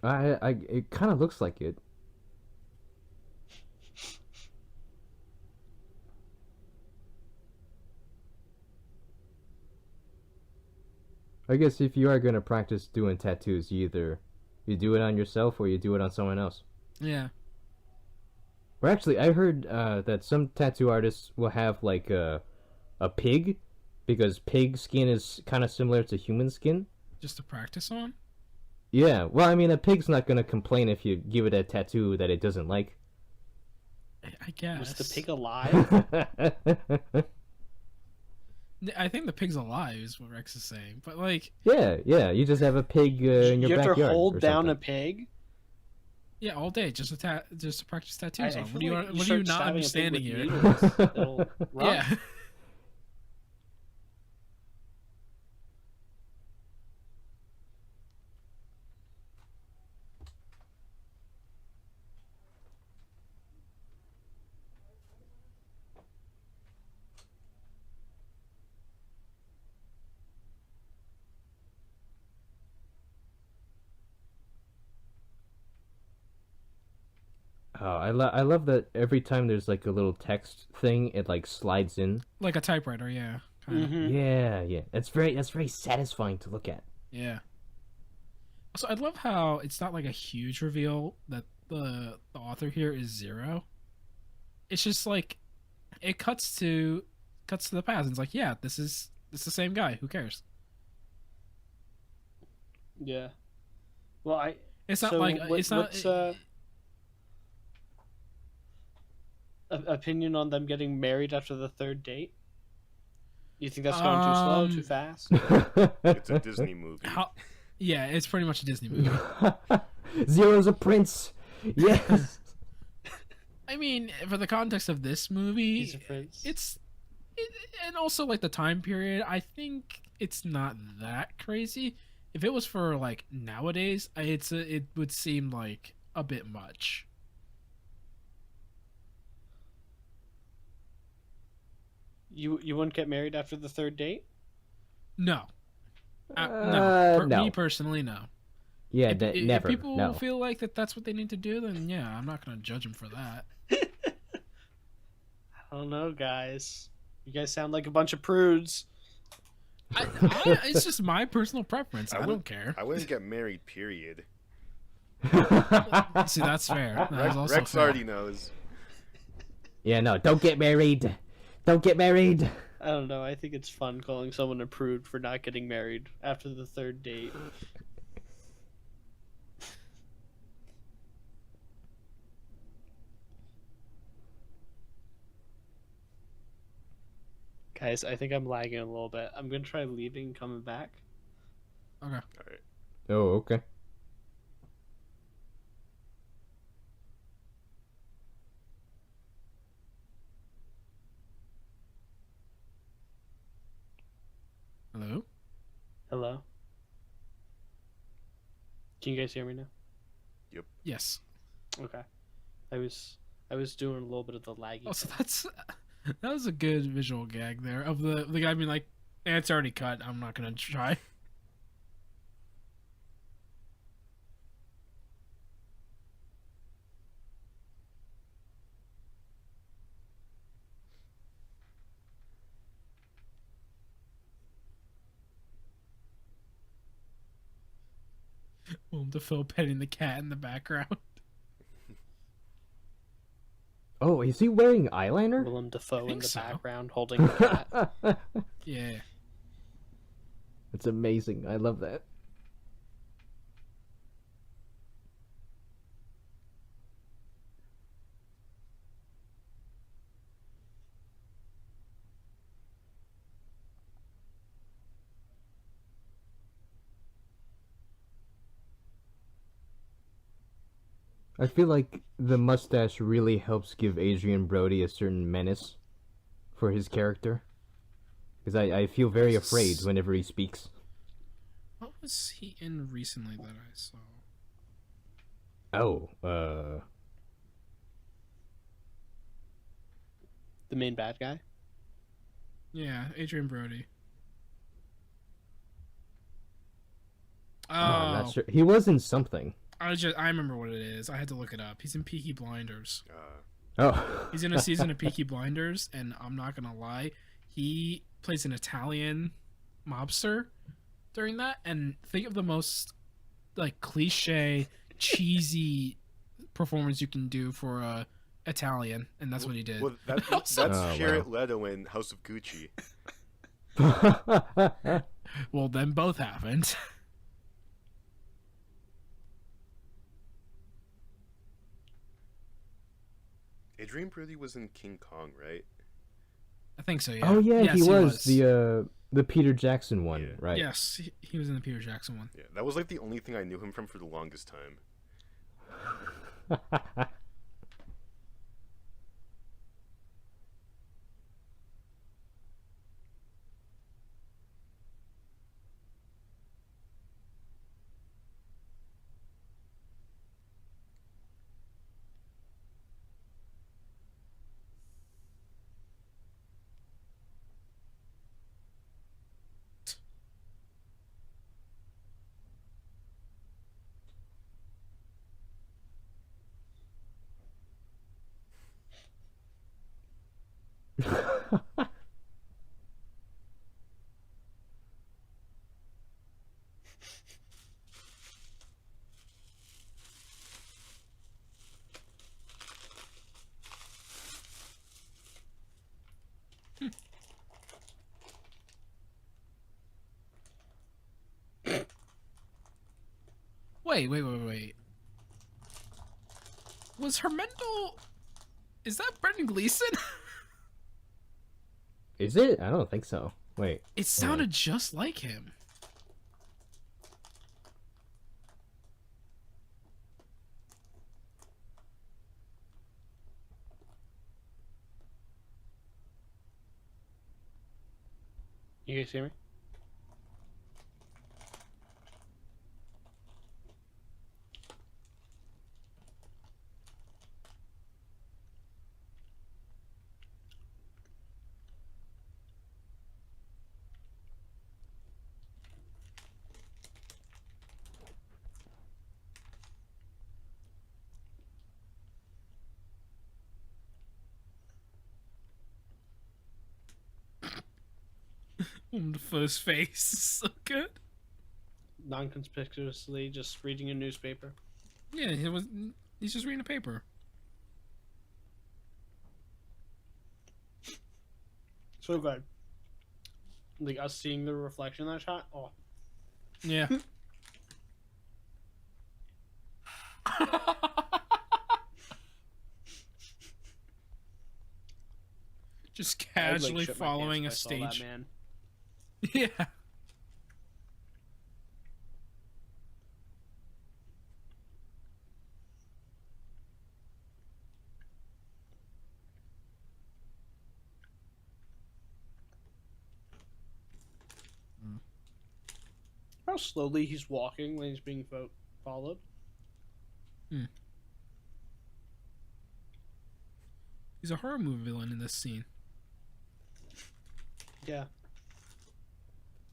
It kind of looks like it. I guess if you are gonna practice doing tattoos, you do it on yourself or you do it on someone else. Yeah. Or actually, I heard that some tattoo artists will have like a pig, because pig skin is kind of similar to human skin. Just to practice on? Yeah, well, I mean, a pig's not gonna complain if you give it a tattoo that it doesn't like. I guess. Was the pig alive? I think the pig's alive is what Rex is saying. But, like... Yeah, you just have a pig in your you have backyard. to hold or down something. a pig? Yeah, all day, just to practice tattoos I on. feel What do you like what are start you not stabbing a pig understanding with here? needles, it'll rot. Yeah. Oh, I love that every time there's like a little text thing, it like slides in. Like a typewriter, yeah. Kinda. Mhm. Yeah. That's very satisfying to look at. Yeah. So I love how it's not like a huge reveal that the author here is Zero. It's just like it cuts to the past and it's like, yeah, this is the same guy. Who cares? Yeah. Well, It's not so like it's not. What's opinion on them getting married after the third date? You think that's going too slow, too fast? It's a Disney movie. Yeah, it's pretty much a Disney movie. Zero's a prince. Yes. I mean, for the context of this movie, He's a prince. and also like the time period, I think it's not that crazy. If it was for like nowadays, it would seem like a bit much. You wouldn't get married after the third date? No. No. No. Me personally, no. Yeah, If never. people no. feel like that's what they need to do, then yeah, I'm not going to judge them for that. I don't know, guys. You guys sound like a bunch of prudes. It's just my personal preference. I don't care. I wouldn't get married, period. See, that's fair. That is also Rex fair. already knows. Yeah, no, don't get married. Don't get married. I don't know. I think it's fun calling someone a prude for not getting married after the third date. Guys, I think I'm lagging a little bit. I'm gonna try leaving and coming back. Okay. All right. Oh, okay. Hello? Hello? Can you guys hear me now? Yes. Okay. I was doing a little bit of the laggy. Oh, so that was a good visual gag there of the guy being like, eh, it's already cut. I'm not gonna try. Willem Dafoe petting the cat in the background. Oh, is he wearing eyeliner? Willem Dafoe in think the so. background holding a cat. Yeah. It's amazing. I love that. I feel like the mustache really helps give Adrian Brody a certain menace for his character. Because I feel very afraid whenever he speaks. What was he in recently that I saw? Oh, The main bad guy? Yeah, Adrian Brody. Oh, I'm not sure. He was in something. I remember what it is. I had to look it up. He's in Peaky Blinders. Oh. He's in a season of Peaky Blinders, and I'm not gonna lie, he plays an Italian mobster during that, and think of the most like cliche, cheesy performance you can do for a Italian, and that's what he did. Well, that's Jared Leto in House of Gucci. Well, then both happened. Adrian Brody was in King Kong, right? I think so. Yeah. Oh yeah, yes, he was the Peter Jackson one, Yeah. right? Yes, he was in the Peter Jackson one. Yeah, that was like the only thing I knew him from for the longest time. Wait. Was Hermendo? Is that Brendan Gleeson? Is it? I don't think so. Wait. It sounded just like him. You guys hear me? The first face is so good. Non-conspicuously just reading a newspaper. Yeah, he's just reading a paper. So good. Like us seeing the reflection in that shot. Oh, Yeah. Just I'd, like, casually shit my following a pants if I saw that stage. man. Yeah. How slowly he's walking when he's being followed. He's a horror movie villain in this scene. Yeah.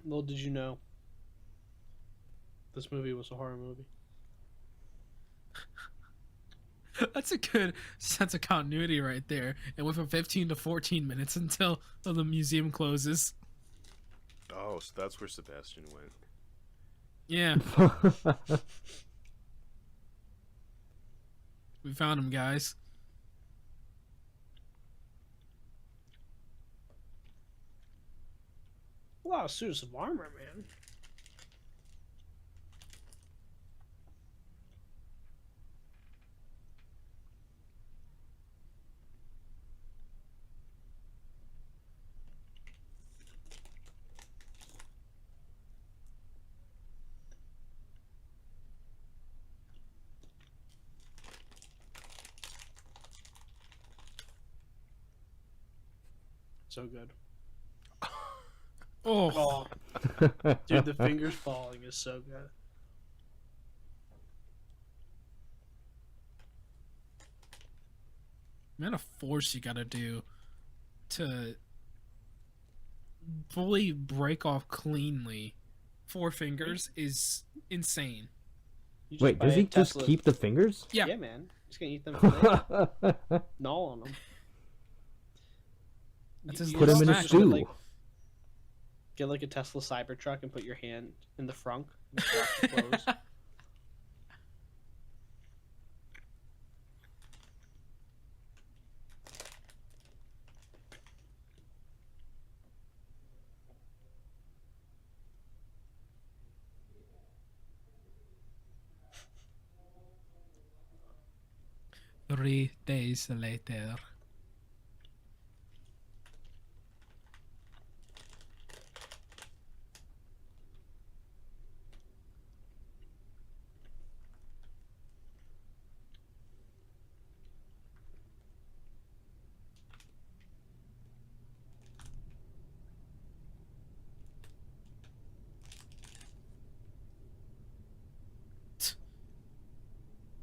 Little did you know, this movie was a horror movie. That's a good sense of continuity right there. It went from 15 to 14 minutes until the museum closes. Oh, so that's where Sebastian went. Yeah, we found him, guys. A lot of suits of armor, man. So good. Oh, Dude, the fingers falling is so good. man, of force you gotta do to fully break off cleanly 4 fingers is insane. You just Wait, buy does a he just Tesla. keep the fingers? Yeah. Yeah, man. He's gonna eat them. Today. Gnaw on them. That's his Put him in a snack. stew. Get like a Tesla Cybertruck and put your hand in the frunk and lock the clothes. Three days later.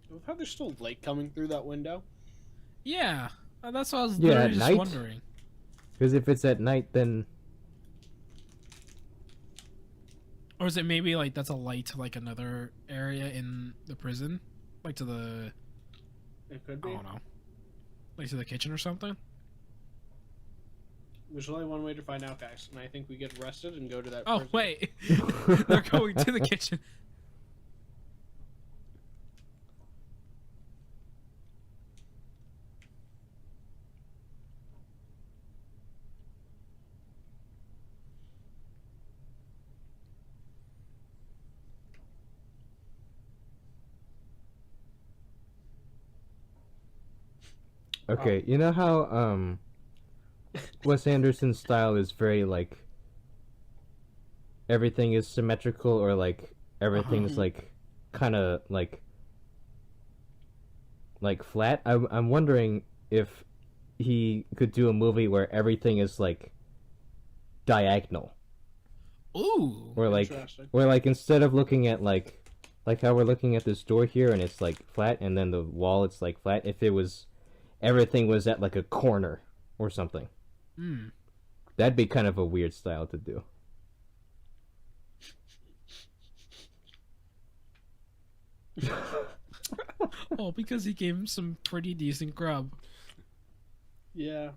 I love how there's still light coming through that window. Yeah, that's what I was Yeah, literally at just night? wondering. Because if it's at night, then Or is it maybe like that's a light to like another area in the prison, like to the It could I be. don't know, like to the kitchen or something? There's only one way to find out, guys, and I think we get arrested and go to that. Oh prison. wait, they're going to the kitchen. okay, you know how Wes Anderson's style is very like everything is symmetrical or like everything's like kind of like flat. I'm wondering if he could do a movie where everything is like diagonal, Ooh, or like Interesting. where like instead of looking at like how we're looking at this door here and it's like flat and then the wall it's like flat, if it was everything was at like a corner or something. Hmm. That'd be kind of a weird style to do. Oh, because he gave him some pretty decent grub. Yeah.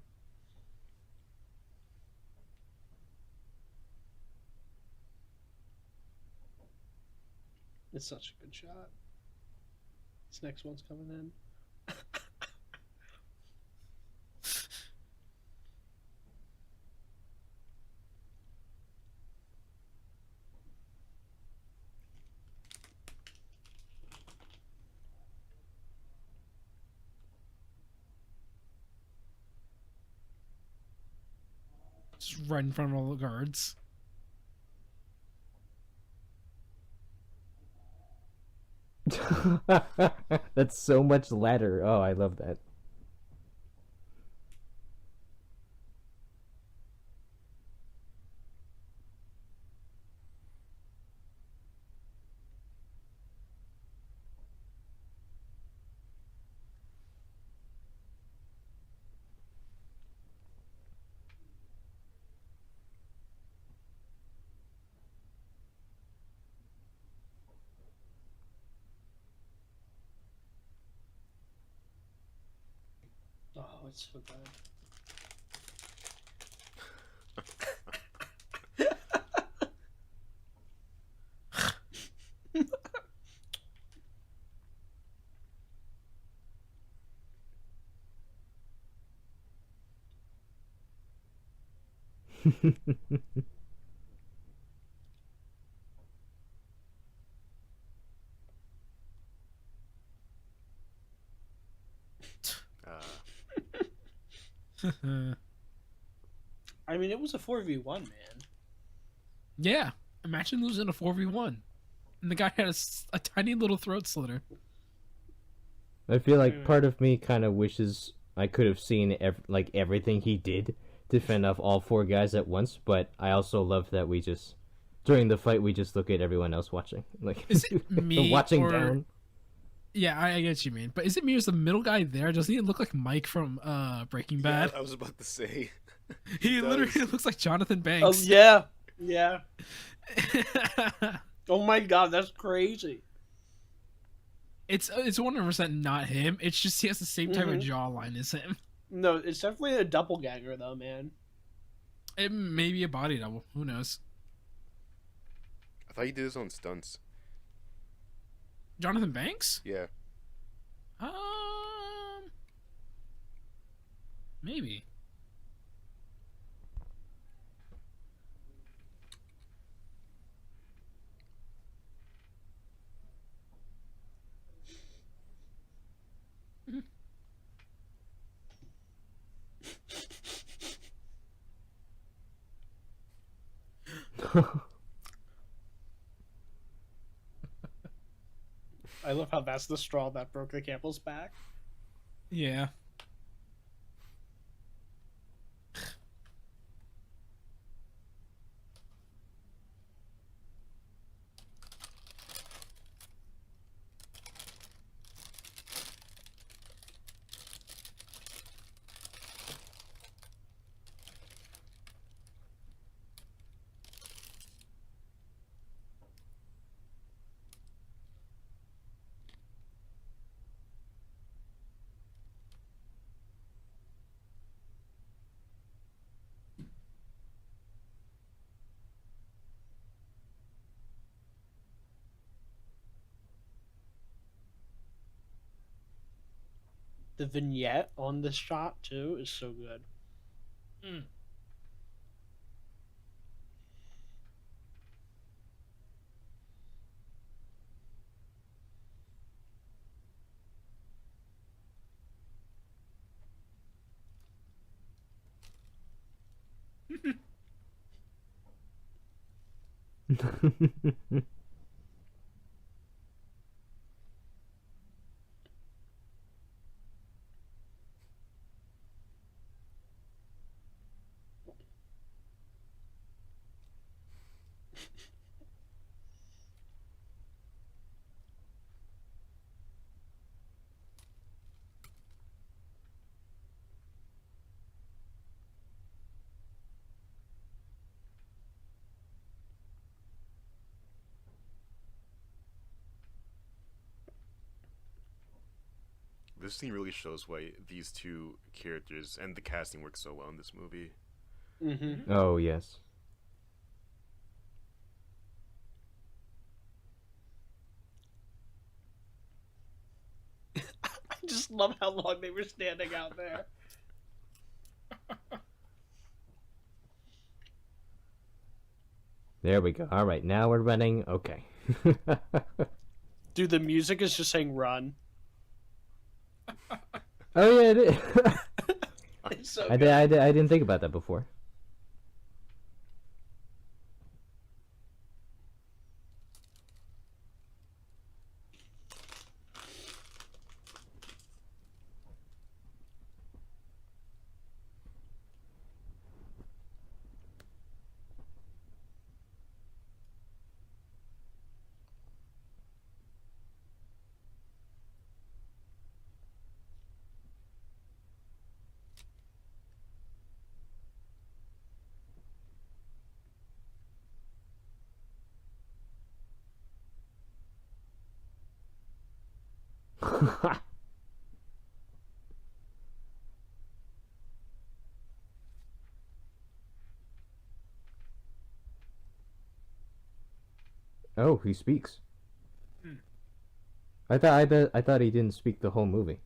It's such a good shot. This next one's coming in. Just right in front of all the guards. That's so much ladder. Oh, I love that. Oh, it's so good. I mean, it was a 4v1, man. Yeah, imagine losing a 4v1. And the guy had a tiny little throat slitter. I feel like Wait. part of me kind of wishes I could have seen everything he did to fend off all four guys at once, but I also love that we just during the fight we just look at everyone else watching, like Is it me watching or... down. Yeah, I get what you mean. But is it me or is the middle guy there? Doesn't he look like Mike from Breaking Bad? Yeah, I was about to say. He does. literally looks like Jonathan Oh, Banks. yeah. Yeah. Oh my god, that's crazy. It's 100% not him. It's just he has the same type of Mhm. jawline as him. No, it's definitely a doppelganger, though, man. It may be a body double. Who knows? thought he did his own stunts. Jonathan Banks? Yeah. Maybe. I love how that's the straw that broke the camel's back. Yeah. The vignette on this shot too is so good. Mm. This scene really shows why these two characters and the casting work so well in this movie. Mm-hmm. Oh, yes. I just love how long they were standing out there. There we go. All right, now we're running. Okay. Dude, the music is just saying run. Oh yeah, it is. It's so I didn't think about that before. Oh, he speaks. Hmm. I thought he didn't speak the whole movie.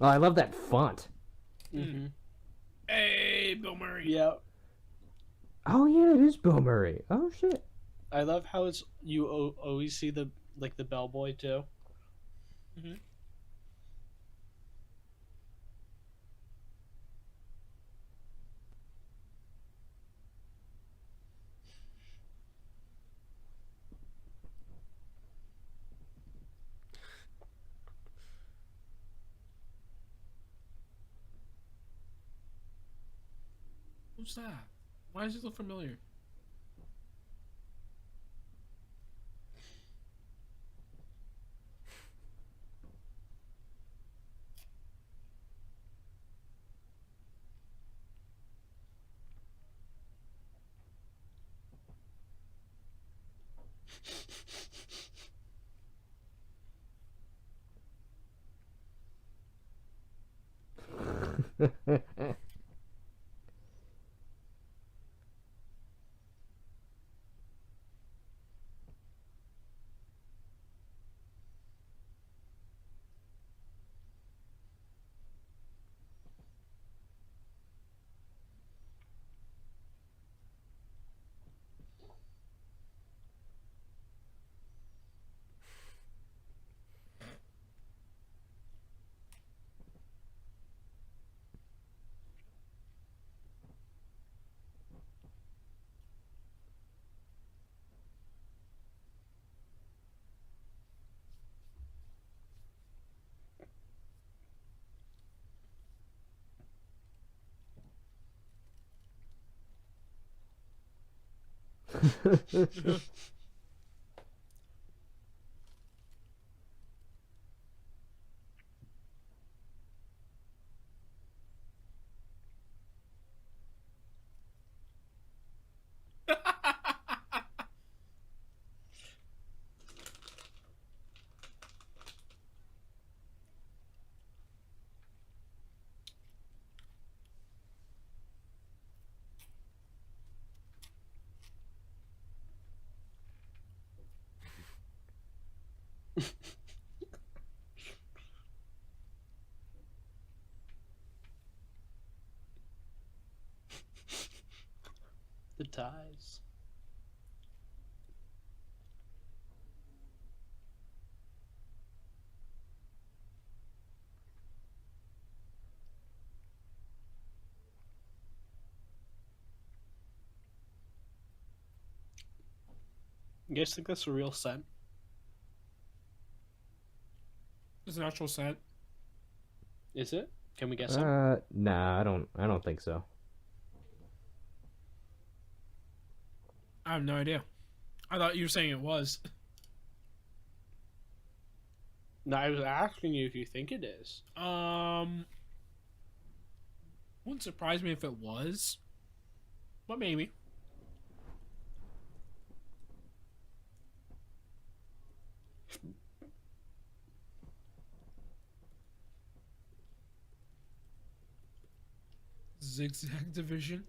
Oh, I love that font. Mm-hmm. Hey, Bill Murray. Yeah, Oh yeah, it is Bill Murray. Oh shit. I love how it's you always see the bellboy too. Mm-hmm. Who's that? Why does he look familiar? The ties. You guys think that's a real set? It's an actual set. Is it? Can we guess it? Nah, I don't think so. I have no idea. I thought you were saying it was. No, I was asking you if you think it is. Wouldn't surprise me if it was, but maybe. Zigzag division.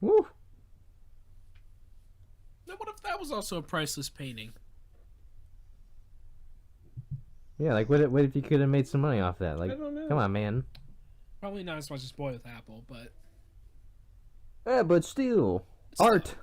Woo. Now, what if that was also a priceless painting? Yeah, like what if you could have made some money off that? Like, I don't know. come on, man. Probably not as much as Boy with Apple, but Yeah, but still, art.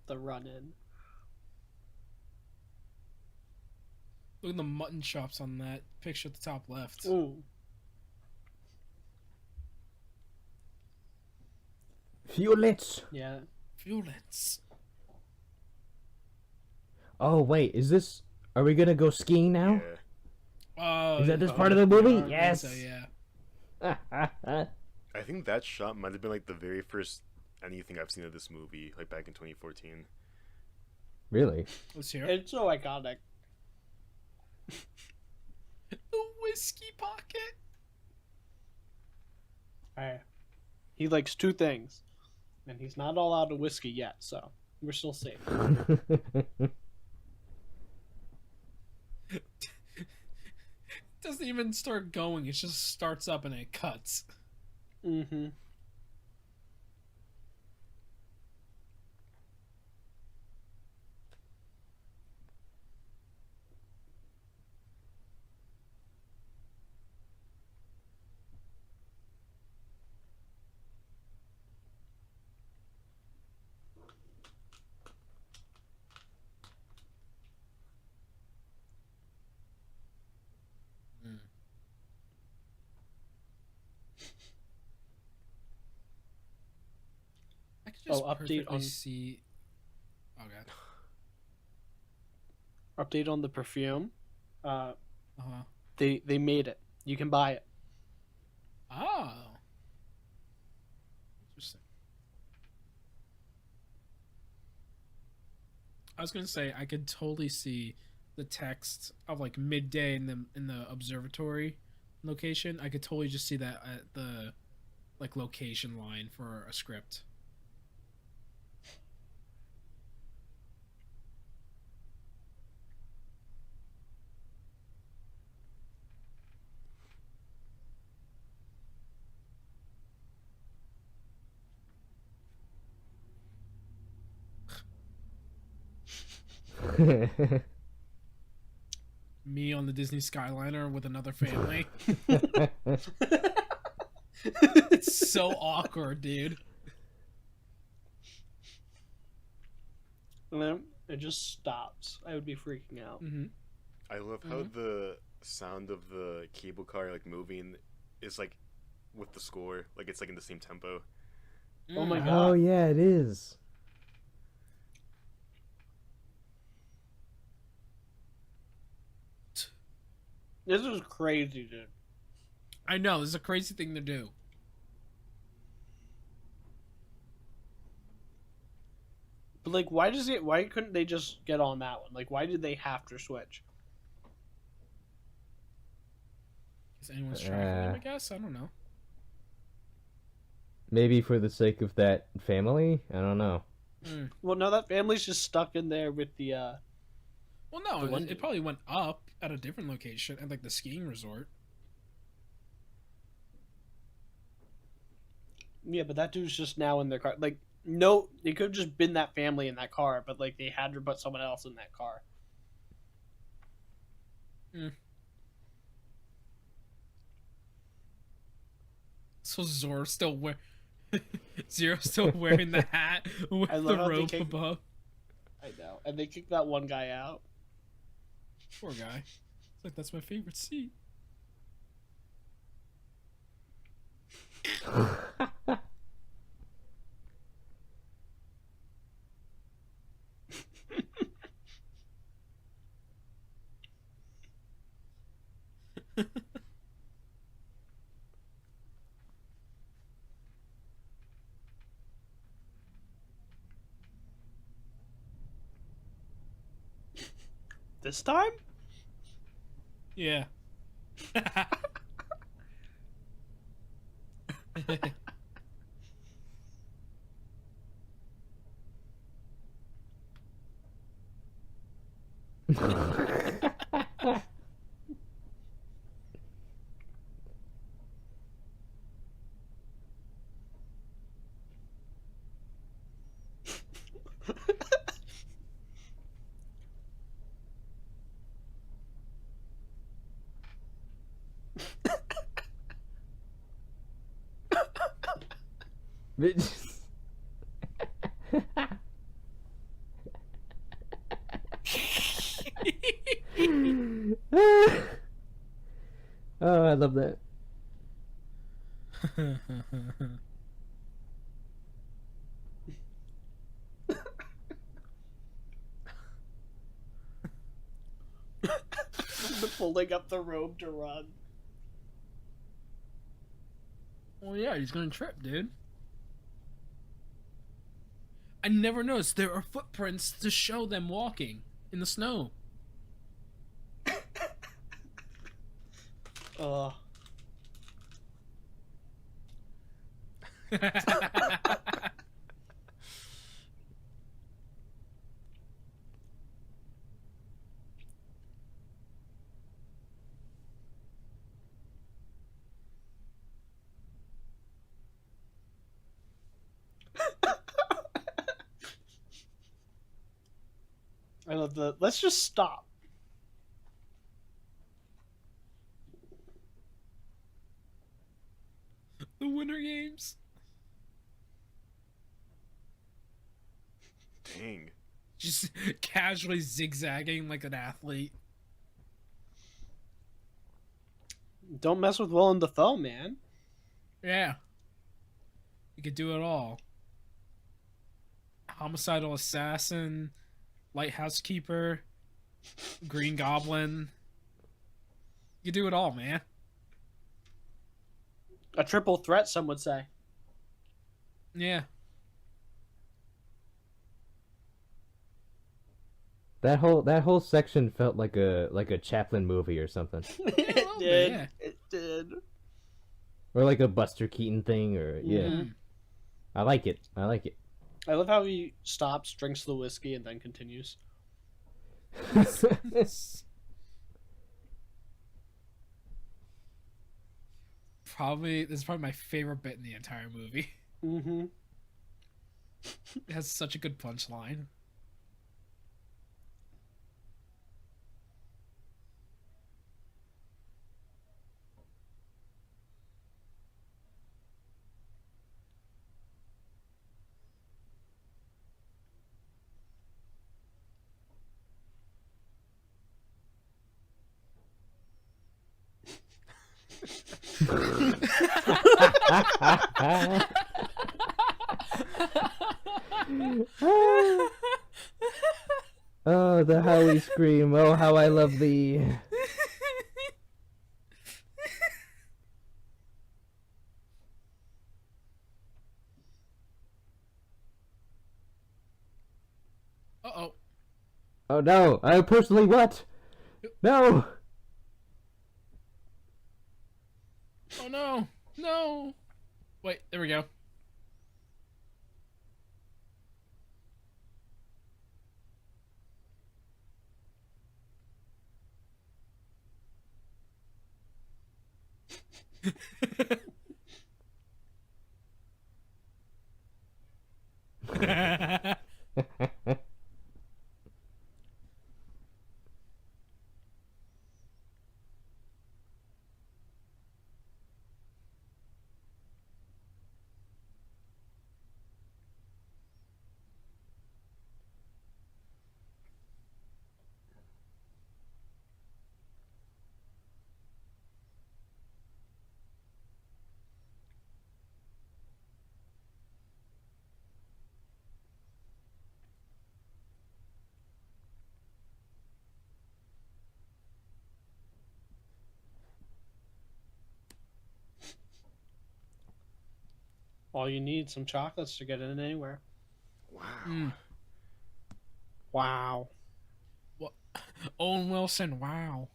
the run-in. Look at the mutton chops on that picture at the top left. Ooh. Violets. Yeah. Violets. Oh wait, is this? Are we gonna go skiing now? Oh, Is that this yeah. part of the movie? I Yes. think so, yeah. I think that shot might have been like the very first anything I've seen of this movie, like back in 2014. Really? Let's hear it. It's so iconic. The whiskey pocket. Alright. He likes two things. And he's not all out of whiskey yet, so we're still safe. Doesn't even start going. It just starts up and it cuts. Mm-hmm. I could just Oh, update perfectly on- see. Oh god. Update on the perfume. Uh huh. They made it. You can buy it. Oh. Interesting. I was gonna say I could totally see the text of like midday in the observatory location. I could totally just see that at the like location line for a script. Me on the Disney Skyliner with another family. It's so awkward, dude. And then it just stops. I would be freaking out. Mm-hmm. I love how the sound of the cable car like moving is like with the score, like it's like in the same tempo. Oh my Oh god. yeah, it is. This is crazy, dude. I know, this is a crazy thing to do. But like, why couldn't they just get on that one? Like, why did they have to switch? Is anyone's tracking them, I guess? I don't know. Maybe for the sake of that family? I don't know. Mm. Well, no, that family's just stuck in there with the Well, no, The one- it probably went up at a different location at like the skiing resort. yeah, but that dude's just now in their car. Like, no, it could have just been that family in that car, but like they had to put someone else in that car. So Zora's still Zero's still wearing the hat with I the love how they rope kick- above. I know, and they kicked that one guy out. Poor guy. It's like that's my favorite seat. This time? Yeah. love that. Pulling up the robe to run. Well, yeah, he's gonna trip, dude. I never noticed there are footprints to show them walking in the snow. Ugh. I love the. Let's just stop. The Winter Games. Dang. Just casually zigzagging like an athlete. Don't mess with Willem Dafoe, man. Yeah. You could do it all. Homicidal assassin, lighthouse keeper, Green Goblin. You do it all, man. A triple threat, some would say. Yeah. That whole section felt like a Chaplin movie or something, It little did. bit, yeah. It did. or like a Buster Keaton thing, or yeah. Mhm. I like it. I like it. I love how he stops, drinks the whiskey, and then continues. This is probably my favorite bit in the entire movie. Mm-hmm. It has such a good punchline. Oh, the Howie scream! Oh, how I love thee! Uh-oh. Oh no! I personally what? No! Oh no! No! Wait, there we go. All you need, some chocolates to get in anywhere. Wow. Mm. Wow. What? Owen Wilson, wow.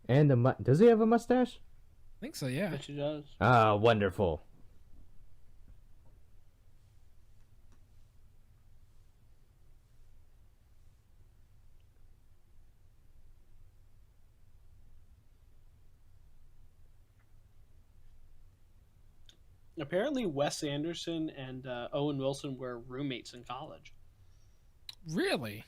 And does he have a mustache? I think so, yeah. Bet she does. Ah, wonderful. Apparently, Wes Anderson and Owen Wilson were roommates in college. Really?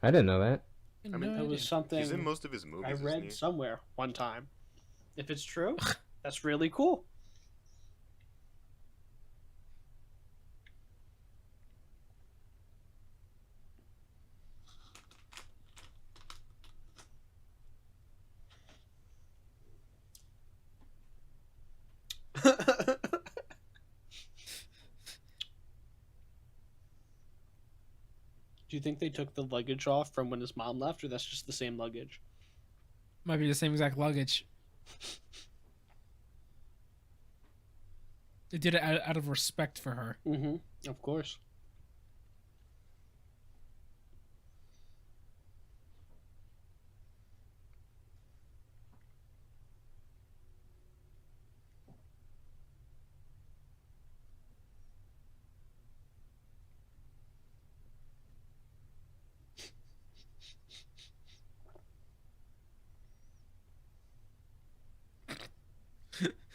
I didn't know that. I I mean, That was something He's in most of his movies. I isn't read he? somewhere one time. If it's true, that's really cool. Do you think they took the luggage off from when his mom left, or that's just the same luggage? Might be the same exact luggage. They did it out of respect for her. Mm-hmm. Of course.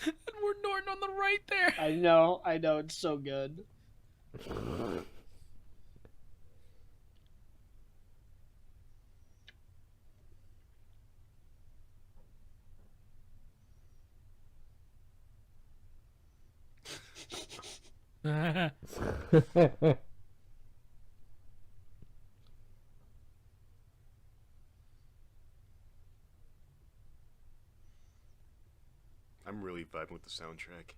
Edward Norton on the right there. I know, it's so good. I'm really vibing with the soundtrack.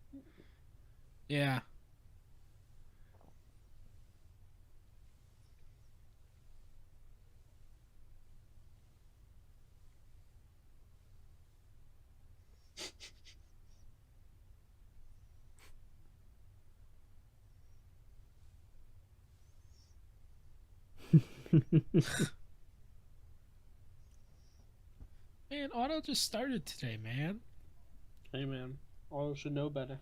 Yeah. Man, Otto just started today, man. Hey, man. Otto should know better.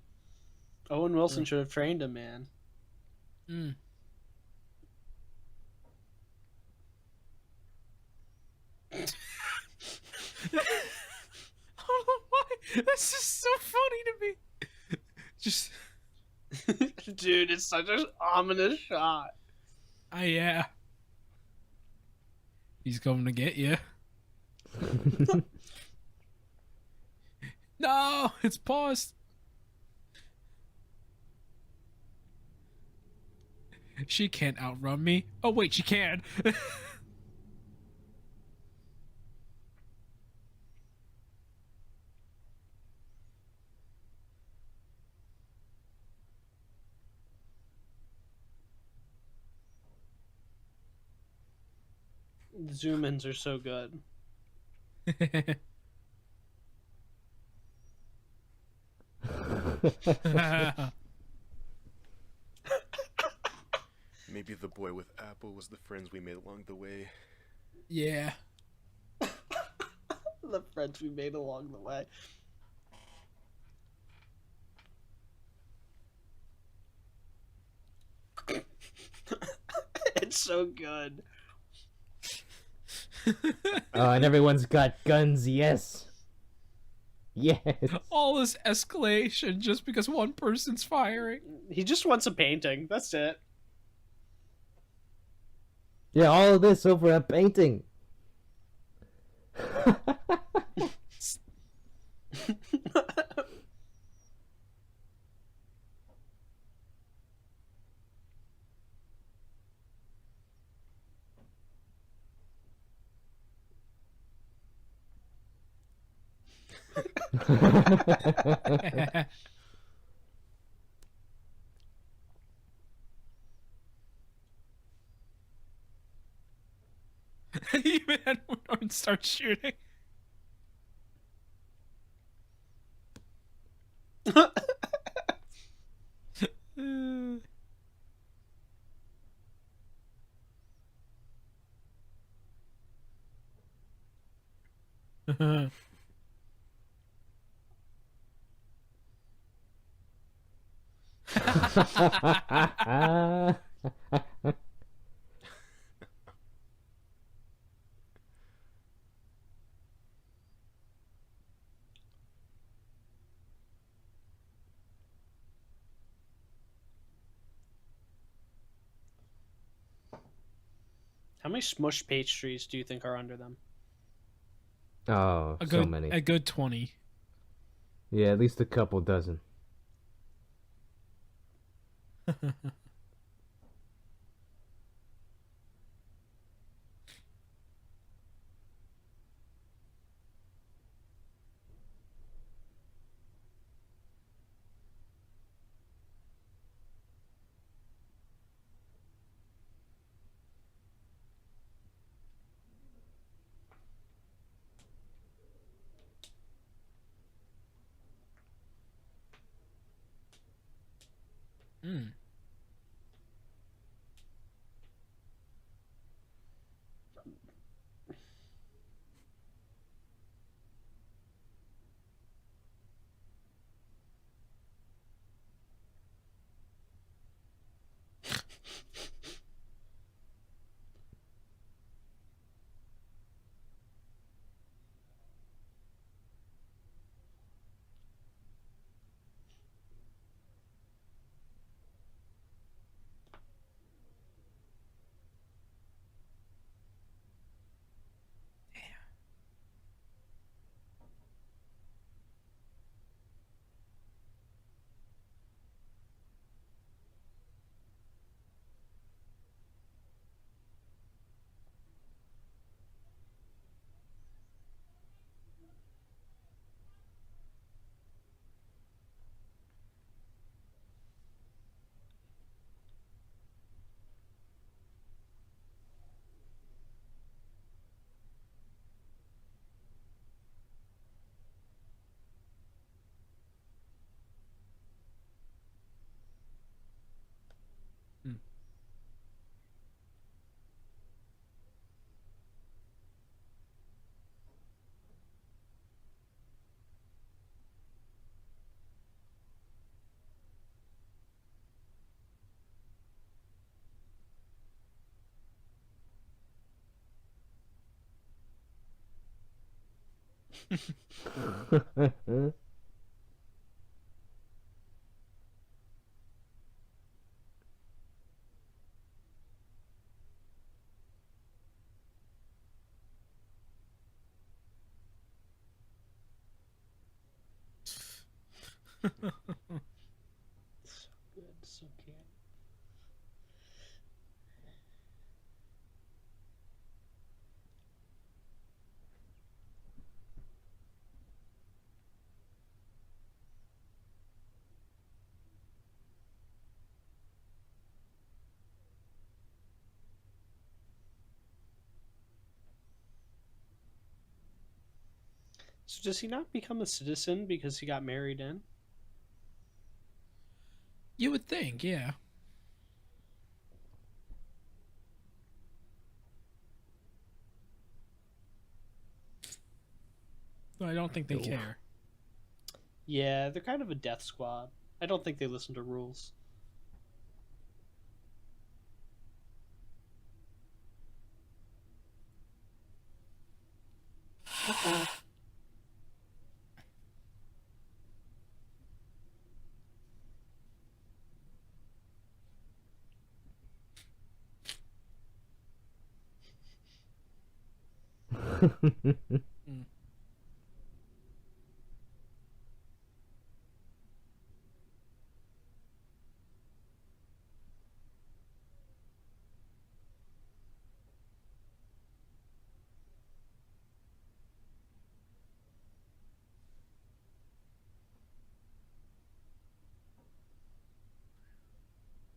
Owen Wilson should have trained him, man. Mm. I don't know why. That's just so funny to me. Just, Dude, it's such an ominous shot. yeah. He's coming to get you. No, it's paused. She can't outrun me. Oh wait, she can. I The zoom-ins are so good. Maybe the boy with Apple was the friends we made along the way. Yeah. The friends we made along the way. It's so good. And everyone's got guns, yes. Yes. All this escalation just because one person's firing. He just wants a painting. That's it. Yeah, all of this over a painting. Even Edward Norton starts shooting. How many smushed pastries do you think are under them? Oh, so many. A good 20. Yeah, at least a couple dozen. So good, so cute. So does he not become a citizen because he got married in? You would think, yeah. But I don't think they No. care. Yeah, they're kind of a death squad. I don't think they listen to rules.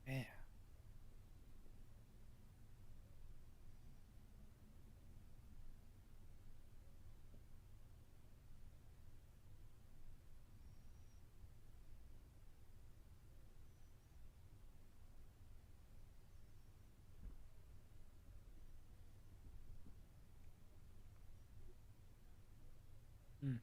Yeah. Mm.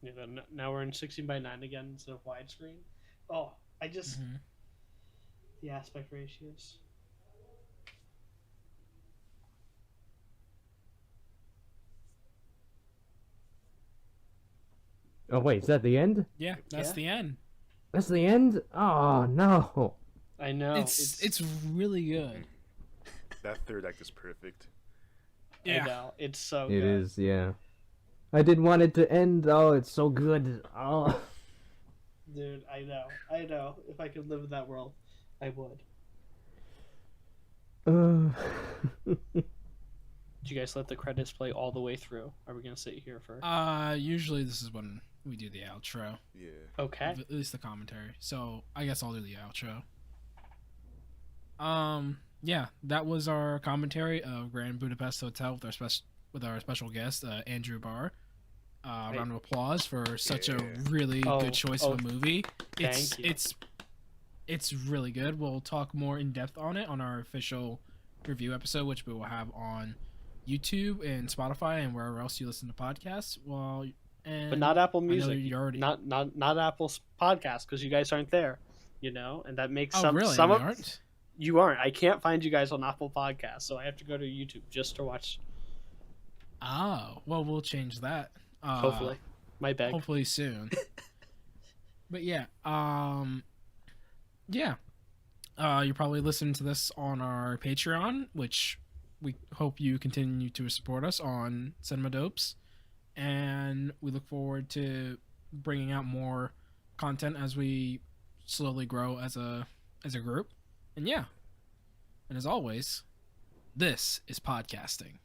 You know, now we're in 16:9 again instead of widescreen. Oh, I just Mhm. the aspect ratios. Oh wait, is that the end? Yeah, that's Yeah. the end. That's the end? Oh no. I know It's really good. That third act is perfect. Yeah. I know it's so It good. is, yeah. I didn't want it to end. Oh, it's so good. Oh. Dude, I know. If I could live in that world, I would. Did you guys let the credits play all the way through? Are we gonna sit here for? Usually this is when we do the outro. Yeah. Okay. At least the commentary. So I guess I'll do the outro. Yeah, that was our commentary of Grand Budapest Hotel with our special guest Andrew Barr. Round of applause for such a really good choice of a movie. Thank you. It's really good. We'll talk more in depth on it on our official review episode, which we will have on YouTube and Spotify and wherever else you listen to podcasts. But not Apple Music. You already... Not Apple's podcast because you guys aren't there, and that makes really? some We of aren't? you aren't. I can't find you guys on Apple Podcasts, so I have to go to YouTube just to watch. Oh, well, we'll change that. Hopefully, my bag. Hopefully soon. But yeah, you're probably listening to this on our Patreon, which we hope you continue to support us on Cinema Dopes, and we look forward to bringing out more content as we slowly grow as a group. And yeah, and as always, this is podcasting.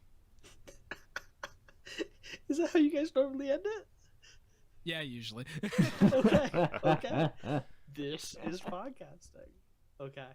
Is that how you guys normally end it? Yeah, usually. Okay. This is podcasting. Okay.